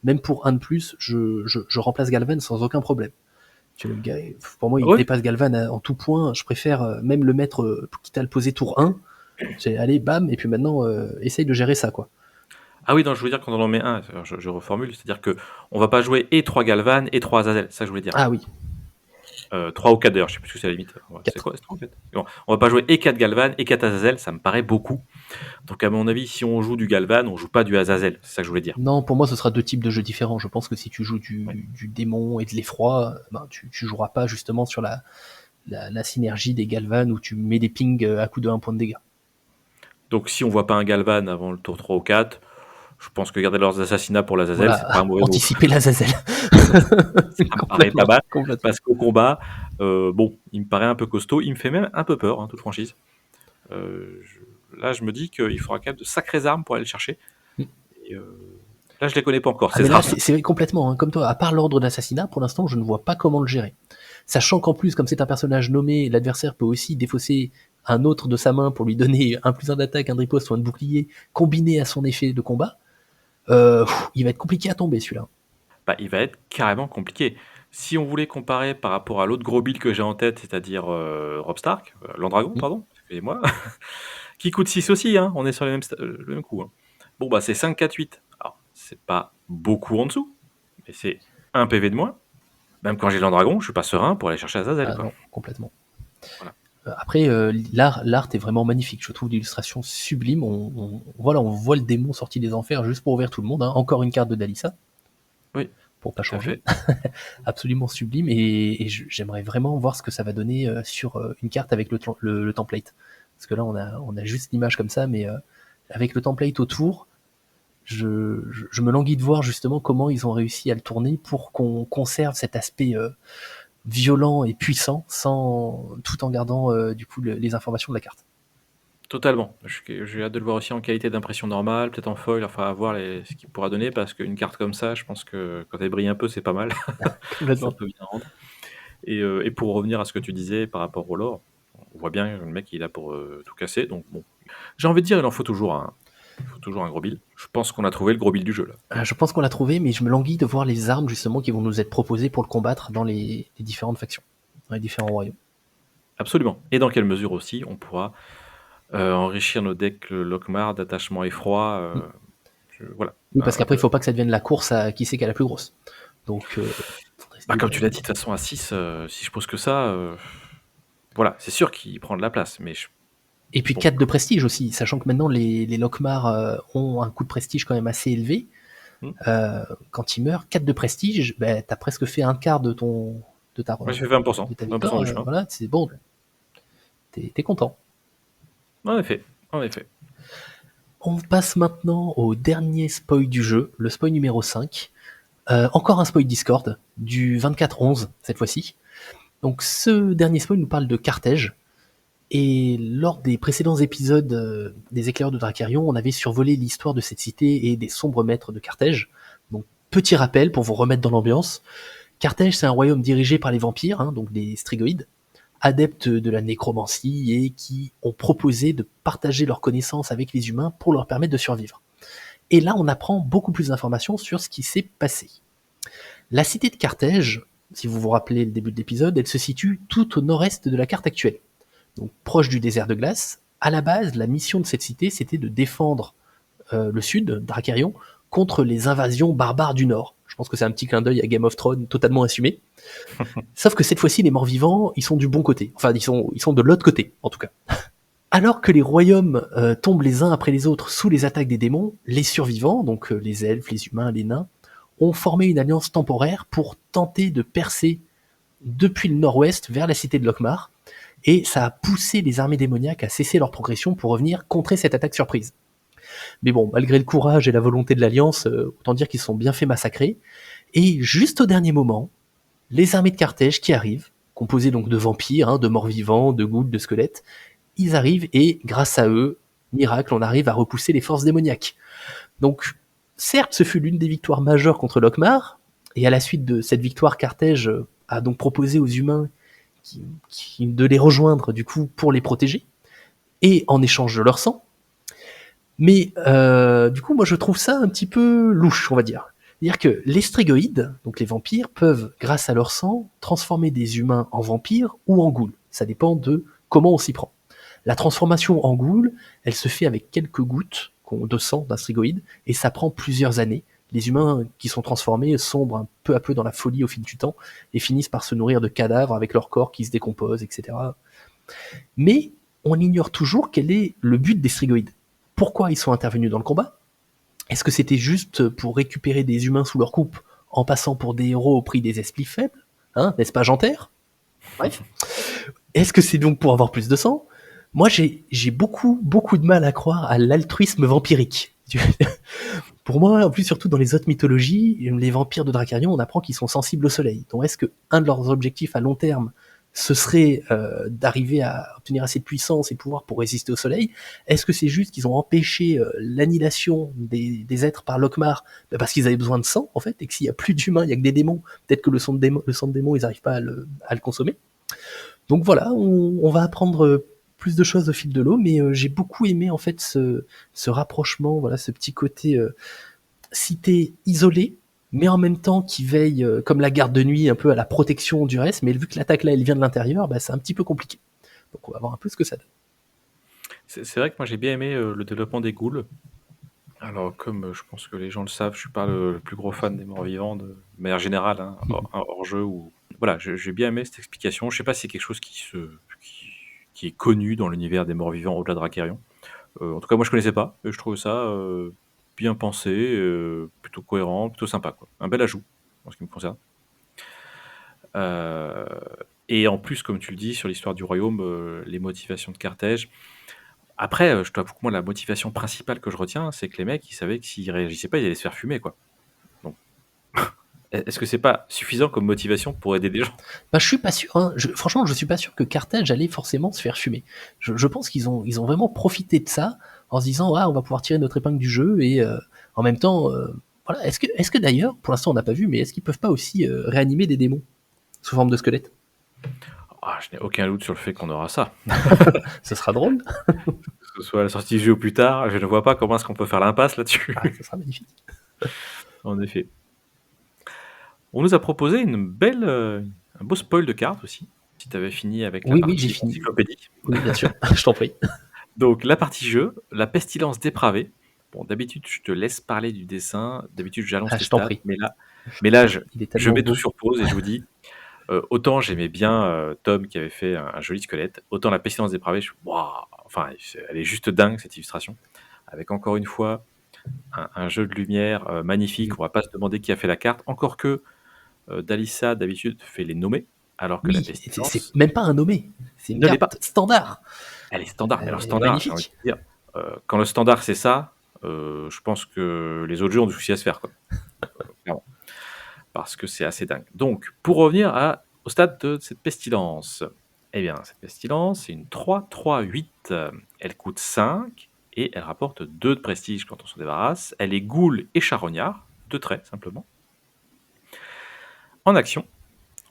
même pour un de plus, je remplace Galvan sans aucun problème. Le gars, pour moi, il Ouais. dépasse Galvan en tout point. Je préfère même le mettre, quitte à le poser tour 1. Allez, bam, et puis maintenant, essaye de gérer ça, quoi. Ah oui, non, je voulais dire quand on en met un, alors je reformule, c'est-à-dire que on va pas jouer et 3 Galvan et 3 Azazel, c'est ça que je voulais dire. Ah oui. 3 ou 4 d'ailleurs, je sais plus ce que c'est la limite. C'est 4. quoi, c'est 3 en fait. Bon, on va pas jouer et 4 Galvan et 4 Azazel, ça me paraît beaucoup. Donc à mon avis, si on joue du Galvan, on joue pas du Azazel, c'est ça que je voulais dire. Non, pour moi, ce sera 2 types de jeux différents. Je pense que si tu joues Ouais. du démon et de l'effroi, ben, tu joueras pas justement sur la synergie des Galvan où tu mets des pings à coup de 1 point de dégâts. Donc si on voit pas un Galvan avant le tour 3 ou 4, je pense que garder leurs assassinats pour l'Azazel, c'est pas un Voilà, mauvais move. anticiper l'Azazel. Ça me paraît pas mal, Complètement. parce qu'au combat, bon, il me paraît un peu costaud, il me fait même un peu peur, hein, toute franchise. Là, je me dis qu'il faudra quand même de sacrées armes pour aller le chercher. Et, là, je les connais pas encore. Ah, mais là, c'est complètement, hein, comme toi, à part l'ordre d'assassinat, pour l'instant, je ne vois pas comment le gérer. Sachant qu'en plus, comme c'est un personnage nommé, l'adversaire peut aussi défausser un autre de sa main pour lui donner un plus 1 d'attaque, un de riposte ou un de bouclier, combiné à son effet de combat. Il va être compliqué à tomber, celui-là. Il va être carrément compliqué. Si on voulait comparer par rapport à l'autre gros build que j'ai en tête, c'est-à-dire Rob Stark, Landragon, pardon, excusez-moi, qui coûte 6 aussi, hein, on est sur le même coup. Hein. Bon, c'est 5, 4, 8. Alors, c'est pas beaucoup en dessous, mais c'est un PV de moins. Même quand j'ai Landragon, je suis pas serein pour aller chercher Azazel. Ah Quoi. non, complètement. Voilà. Après, l'art est vraiment magnifique. Je trouve l'illustration sublime. On voit le démon sorti des enfers juste pour ouvrir tout le monde. Hein. Encore une carte de Dalissa. Oui, pour pas tout à changer. fait. Absolument sublime. Et j'aimerais vraiment voir ce que ça va donner sur une carte avec le template. Parce que là, on a juste l'image comme ça, mais avec le template autour, je me languis de voir justement comment ils ont réussi à le tourner pour qu'on conserve cet aspect violent et puissant, tout en gardant du coup les informations de la carte. Totalement. J'ai hâte de le voir aussi en qualité d'impression normale, peut-être en foil, enfin à voir ce qu'il pourra donner, parce qu'une carte comme ça, je pense que quand elle brille un peu, c'est pas mal. Ça peut bien rendre. Et pour revenir à ce que tu disais par rapport au lore, on voit bien que le mec il est là pour tout casser, donc bon. J'ai envie de dire, il faut toujours un gros build. Je pense qu'on a trouvé le gros build du jeu là. Je pense qu'on l'a trouvé, mais je me languis de voir les armes justement qui vont nous être proposées pour le combattre dans les différentes factions, dans les différents royaumes. Absolument. Et dans quelle mesure aussi on pourra enrichir nos decks Lockmar d'attachement effroi. Voilà. Oui, parce qu'après, il ne faut pas que ça devienne la course à qui c'est qui a la plus grosse. Donc, comme tu l'as dit, de toute façon, à 6, si je pose que ça, voilà, c'est sûr qu'il prend de la place. Mais Et puis 4 de prestige aussi, sachant que maintenant les Lockmar ont un coût de prestige quand même assez élevé. Mmh. Quand il meurt, 4 de prestige, ben, t'as presque fait un quart de ta, Moi, j'ai fait 20 de ta 20 victoire. du chemin. Voilà, c'est bon, t'es content. En effet, en effet. On passe maintenant au dernier spoil du jeu, le spoil numéro 5. Encore un spoil Discord, du 24-11 cette fois-ci. Donc ce dernier spoil nous parle de Carthage. Et lors des précédents épisodes des Éclaireurs de Dracarion, on avait survolé l'histoire de cette cité et des sombres maîtres de Carthage. Donc petit rappel pour vous remettre dans l'ambiance. Carthage, c'est un royaume dirigé par les vampires, hein, donc des strygoïdes, adeptes de la nécromancie et qui ont proposé de partager leurs connaissances avec les humains pour leur permettre de survivre. Et là, on apprend beaucoup plus d'informations sur ce qui s'est passé. La cité de Carthage, si vous vous rappelez le début de l'épisode, elle se situe tout au nord-est de la carte actuelle, donc proche du désert de glace. À la base, la mission de cette cité, c'était de défendre le sud, Dracarion, contre les invasions barbares du nord. Je pense que c'est un petit clin d'œil à Game of Thrones totalement assumé. Sauf que cette fois-ci, les morts-vivants, ils sont du bon côté. Enfin, ils sont de l'autre côté, en tout cas. Alors que les royaumes tombent les uns après les autres sous les attaques des démons, les survivants, donc les elfes, les humains, les nains, ont formé une alliance temporaire pour tenter de percer depuis le nord-ouest vers la cité de Lokmar, et ça a poussé les armées démoniaques à cesser leur progression pour revenir contrer cette attaque surprise. Mais bon, malgré le courage et la volonté de l'Alliance, autant dire qu'ils se sont bien fait massacrer, et juste au dernier moment, les armées de Carthage qui arrivent, composées donc de vampires, hein, de morts-vivants, de ghouls, de squelettes, ils arrivent et grâce à eux, miracle, on arrive à repousser les forces démoniaques. Donc, certes, ce fut l'une des victoires majeures contre Lokmar, et à la suite de cette victoire, Carthage a donc proposé aux humains de les rejoindre du coup pour les protéger, et en échange de leur sang. Mais du coup, moi je trouve ça un petit peu louche, on va dire. C'est-à-dire que les strygoïdes, donc les vampires, peuvent, grâce à leur sang, transformer des humains en vampires ou en ghouls. Ça dépend de comment on s'y prend. La transformation en ghoul, elle se fait avec quelques gouttes de sang d'un strygoïde, et ça prend plusieurs années. Les humains qui sont transformés sombrent un peu à peu dans la folie au fil du temps, et finissent par se nourrir de cadavres avec leur corps qui se décompose, etc. Mais on ignore toujours quel est le but des strygoïdes. Pourquoi ils sont intervenus dans le combat? Est-ce que c'était juste pour récupérer des humains sous leur coupe en passant pour des héros au prix des esprits faibles, hein, n'est-ce pas Janter? Bref. Est-ce que c'est donc pour avoir plus de sang? Moi, j'ai beaucoup de mal à croire à l'altruisme vampirique. Pour moi, en plus, surtout dans les autres mythologies, les vampires de Dracarion, on apprend qu'ils sont sensibles au soleil. Donc, est-ce que un de leurs objectifs à long terme, ce serait d'arriver à obtenir assez de puissance et de pouvoir pour résister au soleil? Est-ce que c'est juste qu'ils ont empêché l'annihilation des êtres par Lokmar parce qu'ils avaient besoin de sang, en fait, et que s'il y a plus d'humains, il y a que des démons, peut-être que le sang de démon, ils n'arrivent pas à le consommer. Donc voilà, on va apprendre plus de choses au fil de l'eau, mais j'ai beaucoup aimé en fait ce rapprochement, voilà, ce petit côté cité isolée, mais en même temps qui veille comme la garde de nuit un peu à la protection du reste, mais vu que l'attaque là elle vient de l'intérieur, bah, c'est un petit peu compliqué. Donc on va voir un peu ce que ça donne. C'est vrai que moi j'ai bien aimé le développement des ghouls. Alors, comme je pense que les gens le savent, je suis pas le plus gros fan des morts-vivants de manière générale, hein, hors jeu. Ou voilà, j'ai bien aimé cette explication. Je sais pas si c'est quelque chose qui est connu dans l'univers des morts-vivants au-delà de Dracarion. En tout cas, moi je connaissais pas. Et je trouve ça bien pensé, plutôt cohérent, plutôt sympa, quoi. Un bel ajout en ce qui me concerne. Euh, et en plus, comme tu le dis, sur l'histoire du royaume, les motivations de Carthage. Après, je t'avoue que moi, la motivation principale que je retiens, c'est que les mecs, ils savaient que s'ils réagissaient pas, ils allaient se faire fumer, quoi. Donc, est-ce que c'est pas suffisant comme motivation pour aider des gens? Bah, je suis pas sûr, hein. Franchement, je suis pas sûr que Carthage allait forcément se faire fumer. Je pense ils ont vraiment profité de ça en se disant, ah, on va pouvoir tirer notre épingle du jeu, et en même temps, voilà. Est-ce que d'ailleurs, pour l'instant on n'a pas vu, mais est-ce qu'ils peuvent pas aussi réanimer des démons sous forme de squelettes? Ah, je n'ai aucun doute sur le fait qu'on aura ça. Ce sera drôle. Que ce soit à la sortie du jeu ou plus tard, je ne vois pas comment est-ce qu'on peut faire l'impasse là-dessus. Ah, ce sera magnifique. En effet. On nous a proposé un beau spoil de cartes aussi, si tu avais fini avec la Oui, oui, j'ai partie fini. encyclopédie. Oui, bien sûr. Je t'en prie. Donc, la partie jeu, la pestilence dépravée. Bon, d'habitude, je te laisse parler du dessin. D'habitude, j'annonce Ah, les je t'en stats. prie. Mais là, Il est je tellement mets tout beau. sur pause et je vous dis, autant j'aimais bien Tom qui avait fait un joli squelette, autant la pestilence dépravée, waouh, enfin, elle est juste dingue cette illustration. Avec encore une fois un jeu de lumière, magnifique. On va pas se demander qui a fait la carte. Encore que, Dalissa, d'habitude, fait les nommés, alors que la Oui, et c'est pestilence même pas un nommé, c'est une ne l'est carte pas. standard. Elle est standard, mais alors Elle est standard, j'ai envie de magnifique. te dire, quand le standard c'est ça, je pense que les autres jeux ont du souci à se faire, quoi. Clairement. Parce que c'est assez dingue. Donc, pour revenir au stade de cette pestilence, eh bien, cette pestilence, c'est une 3-3-8. Elle coûte 5 et elle rapporte 2 de prestige quand on s'en débarrasse. Elle est ghoul et charognard, 2 traits simplement. En action,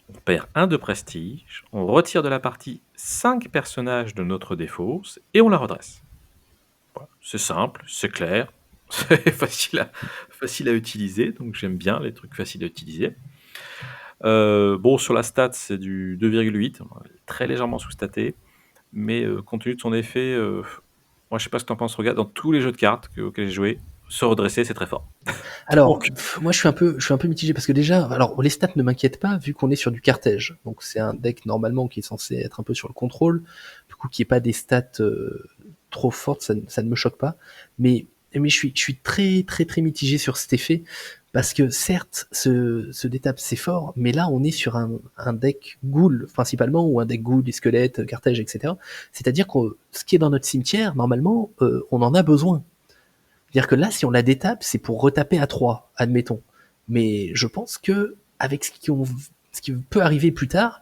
on perd 1 de prestige, on retire de la partie 5 personnages de notre défausse et on la redresse. Voilà. C'est simple, c'est clair, c'est facile à utiliser, donc j'aime bien les trucs faciles à utiliser. Bon, sur la stat, c'est du 2,8, très légèrement sous-staté, mais compte tenu de son effet, moi je sais pas ce que t'en penses, regarde, dans tous les jeux de cartes auxquels j'ai joué, se redresser, c'est très fort. Alors, Donc, moi je suis un peu mitigé parce que déjà, alors les stats ne m'inquiètent pas vu qu'on est sur du cartège. Donc c'est un deck normalement qui est censé être un peu sur le contrôle, du coup qui est pas des stats trop fortes, ça ne me choque pas. Mais je suis très très très mitigé sur cet effet parce que certes ce détape c'est fort, mais là on est sur un deck ghoul principalement ou un deck ghoul, des squelettes, cartège, etc. C'est-à-dire que ce qui est dans notre cimetière normalement on en a besoin. C'est-à-dire que là, si on la détape, c'est pour retaper à 3, admettons. Mais je pense que avec ce qui peut arriver plus tard,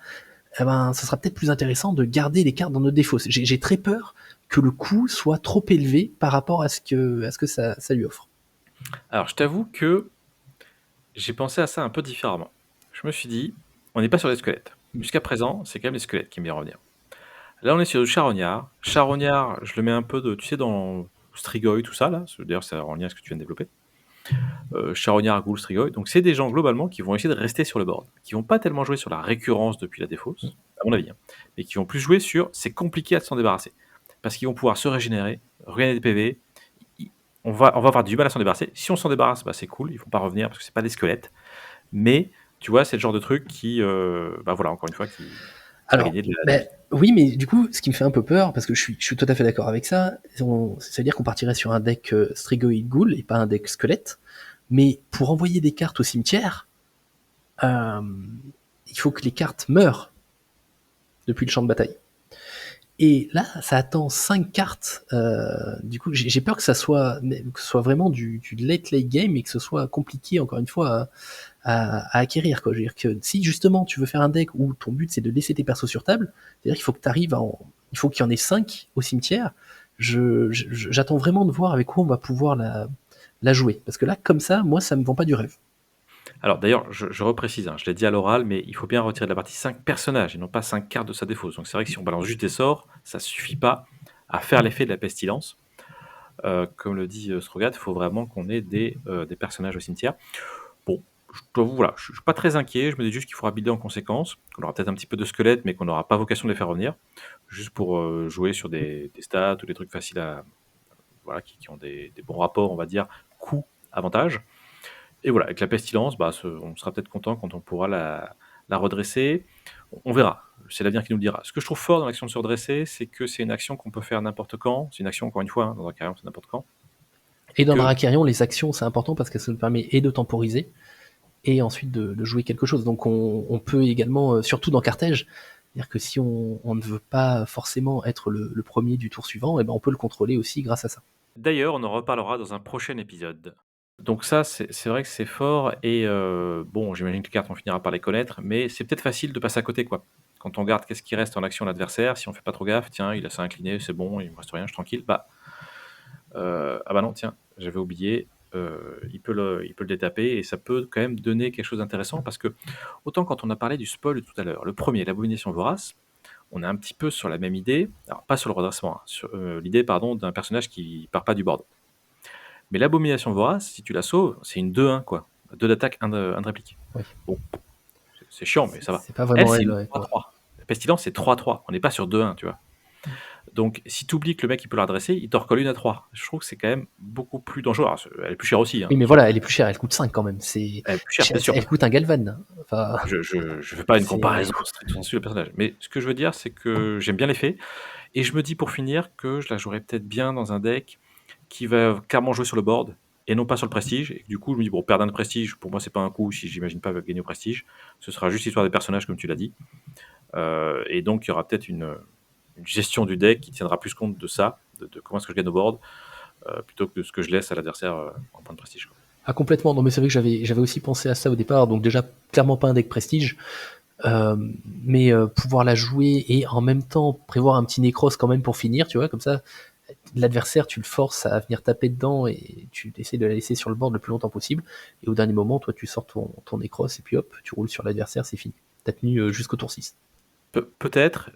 eh ben, ça sera peut-être plus intéressant de garder les cartes dans notre défaut. J'ai très peur que le coût soit trop élevé par rapport à ce que ça lui offre. alors je t'avoue que j'ai pensé à ça un peu différemment. Je me suis dit, on n'est pas sur les squelettes. Jusqu'à présent, c'est quand même les squelettes qui me font revenir. Là, on est sur du charognard. Charognard, je le mets un peu tu sais, dans Strigoi, tout ça, là. D'ailleurs, c'est en lien avec ce que tu viens de développer. Charognard, Ghoul, Strigoi. Donc, c'est des gens, globalement, qui vont essayer de rester sur le board. Qui vont pas tellement jouer sur la récurrence depuis la défausse, à mon avis. Hein, mais qui vont plus jouer sur c'est compliqué à s'en débarrasser. Parce qu'ils vont pouvoir se régénérer, regagner des PV. On va avoir du mal à s'en débarrasser. Si on s'en débarrasse, bah, c'est cool. Ils vont pas revenir parce que c'est pas des squelettes. Mais, tu vois, c'est le genre de truc qui, bah voilà, encore une fois, qui va Alors, gagner de la ben, vie. oui, mais du coup, ce qui me fait un peu peur, parce que je suis tout à fait d'accord avec ça, c'est-à-dire qu'on partirait sur un deck Strigoi Ghoul et pas un deck squelette. Mais pour envoyer des cartes au cimetière, euh, il faut que les cartes meurent depuis le champ de bataille. Et là, ça attend 5 cartes. Du coup, j'ai peur que ce soit vraiment du late game et que ce soit compliqué, encore une fois, à acquérir. Quoi. Je veux dire que si justement tu veux faire un deck où ton but c'est de laisser tes persos sur table, c'est-à-dire qu'il faut que tu arrives il faut qu'il y en ait 5 au cimetière. J'attends vraiment de voir avec quoi on va pouvoir la jouer. Parce que là, comme ça, moi, ça me vend pas du rêve. Alors d'ailleurs, je reprécise, hein, je l'ai dit à l'oral, mais il faut bien retirer de la partie 5 personnages et non pas 5 cartes de sa défausse. Donc c'est vrai que si on balance juste des sorts, ça suffit pas à faire l'effet de la pestilence. Comme le dit Strogat, il faut vraiment qu'on ait des personnages au cimetière. Bon, je t'avoue, voilà, je suis pas très inquiet, je me dis juste qu'il faudra builder en conséquence, qu'on aura peut-être un petit peu de squelettes, mais qu'on n'aura pas vocation de les faire revenir, juste pour jouer sur des stats ou des trucs faciles à... Voilà, qui ont des bons rapports, on va dire, coût-avantage. Et voilà, avec la pestilence, bah, on sera peut-être content quand on pourra la redresser. On verra. C'est l'avenir qui nous le dira. Ce que je trouve fort dans l'action de se redresser, c'est que c'est une action qu'on peut faire n'importe quand. C'est une action, encore une fois, hein, dans un carrière, c'est n'importe quand. Et Et dans que, Dracarion, les actions, c'est important parce que ça nous permet et de temporiser et ensuite de jouer quelque chose. Donc on peut également, surtout dans Cartège, dire que si on ne veut pas forcément être le premier du tour suivant, et ben on peut le contrôler aussi grâce à ça. d'ailleurs, on en reparlera dans un prochain épisode. Donc ça, c'est vrai que c'est fort. Et bon, j'imagine que les cartes, on finira par les connaître. Mais c'est peut-être facile de passer à côté, quoi. Quand on regarde qu'est-ce qui reste en action à l'adversaire, si on fait pas trop gaffe, tiens, il a ça incliné, c'est bon, il me reste rien, je suis tranquille. Bah, ah bah non, tiens, j'avais oublié, il peut le détaper et ça peut quand même donner quelque chose d'intéressant parce que, autant quand on a parlé du spoil tout à l'heure, le premier, l'abomination vorace, on est un petit peu sur la même idée, alors pas sur le redressement, hein, sur l'idée, pardon, d'un personnage qui part pas du board. Mais l'abomination vorace, si tu la sauves, c'est une 2-1, quoi. 2 d'attaque, 1 de réplique. Oui. Bon, c'est chiant, mais ça va. C'est pas Elle, vraiment c'est elle, une ouais. 3-3. La pestilence, c'est 3-3. On n'est pas sur 2-1, tu vois. Donc, si tu oublies que le mec il peut la redresser, il te recolle une à 3. Je trouve que c'est quand même beaucoup plus dangereux. Alors, elle est plus chère aussi, hein, Oui, mais attention. voilà, elle est plus chère, elle coûte 5 quand même. Elle est plus chère, bien sûr. Elle coûte un Galvan. Enfin, Je fais pas une c'est. comparaison stricte sensu le personnage. Mais ce que je veux dire, c'est que j'aime bien l'effet. Et je me dis pour finir que je la jouerais peut-être bien dans un deck qui va carrément jouer sur le board et non pas sur le prestige. Et du coup, je me dis, bon, perdre un de prestige, pour moi, c'est pas un coup si j'imagine pas gagner au prestige. Ce sera juste histoire des personnages, comme tu l'as dit. Et donc, il y aura peut-être une gestion du deck qui tiendra plus compte de ça, de comment est-ce que je gagne au board, plutôt que de ce que je laisse à l'adversaire en point de prestige. Quoi. Ah, complètement. Non, mais c'est vrai que j'avais aussi pensé à ça au départ. Donc déjà, clairement pas un deck prestige. Mais pouvoir la jouer et en même temps prévoir un petit Necros quand même pour finir, tu vois, comme ça, l'adversaire, tu le forces à venir taper dedans et tu essaies de la laisser sur le board le plus longtemps possible. Et au dernier moment, toi, tu sors ton Necros et puis hop, tu roules sur l'adversaire, c'est fini. T'as tenu jusqu'au tour 6. Peut-être.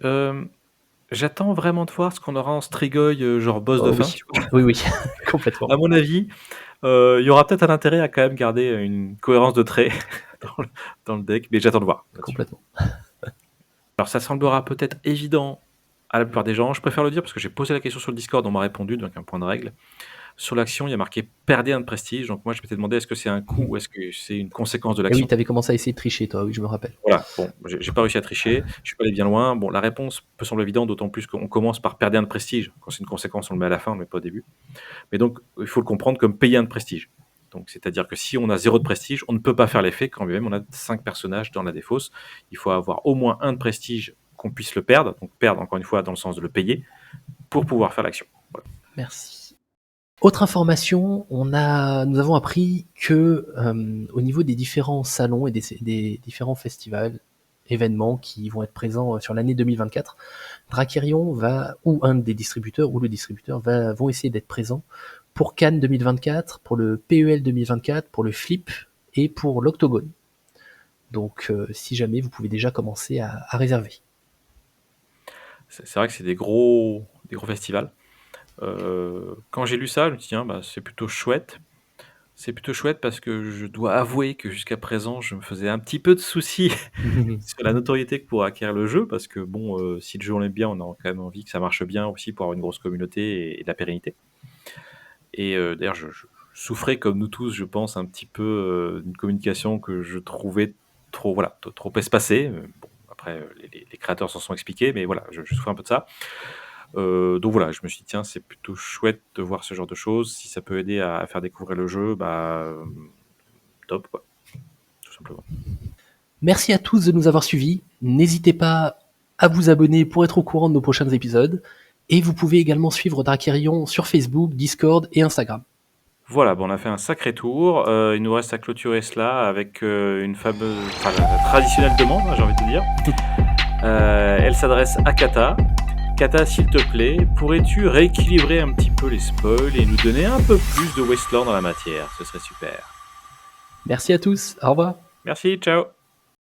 J'attends vraiment de voir ce qu'on aura en Strigoi, genre boss de Oh, fin. oui, Tu vois. oui, complètement. À mon avis, il y aura peut-être un intérêt à quand même garder une cohérence de traits dans le deck, mais j'attends de voir. Là-dessus. Complètement. Alors ça semblera peut-être évident à la plupart des gens. Je préfère le dire parce que j'ai posé la question sur le Discord, on m'a répondu, donc un point de règle. Sur l'action, il y a marqué perdez un de prestige. Donc moi, je m'étais demandé est-ce que c'est un coup ou est-ce que c'est une conséquence de Et oui, l'action. t'avais commencé à essayer de tricher, toi, oui, je me rappelle. Voilà, bon, j'ai pas réussi à tricher, je suis pas allé bien loin. Bon, la réponse peut sembler évidente, d'autant plus qu'on commence par perdre un de prestige. Quand c'est une conséquence, on le met à la fin, on le met pas au début. Mais donc, il faut le comprendre comme payer un de prestige. Donc, c'est-à-dire que si on a 0 de prestige, on ne peut pas faire l'effet quand même on a 5 personnages dans la défausse. Il faut avoir au moins 1 de prestige qu'on puisse le perdre. Donc, perdre, encore une fois, dans le sens de le payer, pour pouvoir faire l'action. Voilà. Merci. Autre information, nous avons appris que au niveau des différents salons et des différents festivals, événements qui vont être présents sur l'année 2024, Drakirion va, ou un des distributeurs, ou le distributeur vont essayer d'être présents pour Cannes 2024, pour le PEL 2024, pour le Flip et pour l'Octogone. Donc si jamais, vous pouvez déjà commencer à réserver. C'est vrai que c'est des gros festivals. Quand j'ai lu ça, je me suis dit, tiens, bah, c'est plutôt chouette. C'est plutôt chouette parce que je dois avouer que jusqu'à présent, je me faisais un petit peu de soucis sur la notoriété que pourrait acquérir le jeu, parce que bon, si le jeu on l'aime bien, on a quand même envie que ça marche bien aussi pour avoir une grosse communauté et de la pérennité. Et d'ailleurs, je souffrais comme nous tous, je pense, un petit peu d'une communication que je trouvais trop, voilà, trop espacée. Bon, après, les créateurs s'en sont expliqués, mais voilà, je souffrais un peu de ça. Donc voilà, je me suis dit, tiens, c'est plutôt chouette de voir ce genre de choses. Si ça peut aider à faire découvrir le jeu, bah, top, quoi. Tout simplement. Merci à tous de nous avoir suivis. N'hésitez pas à vous abonner pour être au courant de nos prochains épisodes. Et vous pouvez également suivre Drakirion sur Facebook, Discord et Instagram. Voilà, bon, on a fait un sacré tour. Il nous reste à clôturer cela avec une fameuse, enfin, la traditionnelle demande, j'ai envie de te dire. Elle s'adresse à Kata. Kata, s'il te plaît, pourrais-tu rééquilibrer un petit peu les spoils et nous donner un peu plus de Wasteland dans la matière? Ce serait super. Merci à tous, au revoir. Merci, ciao.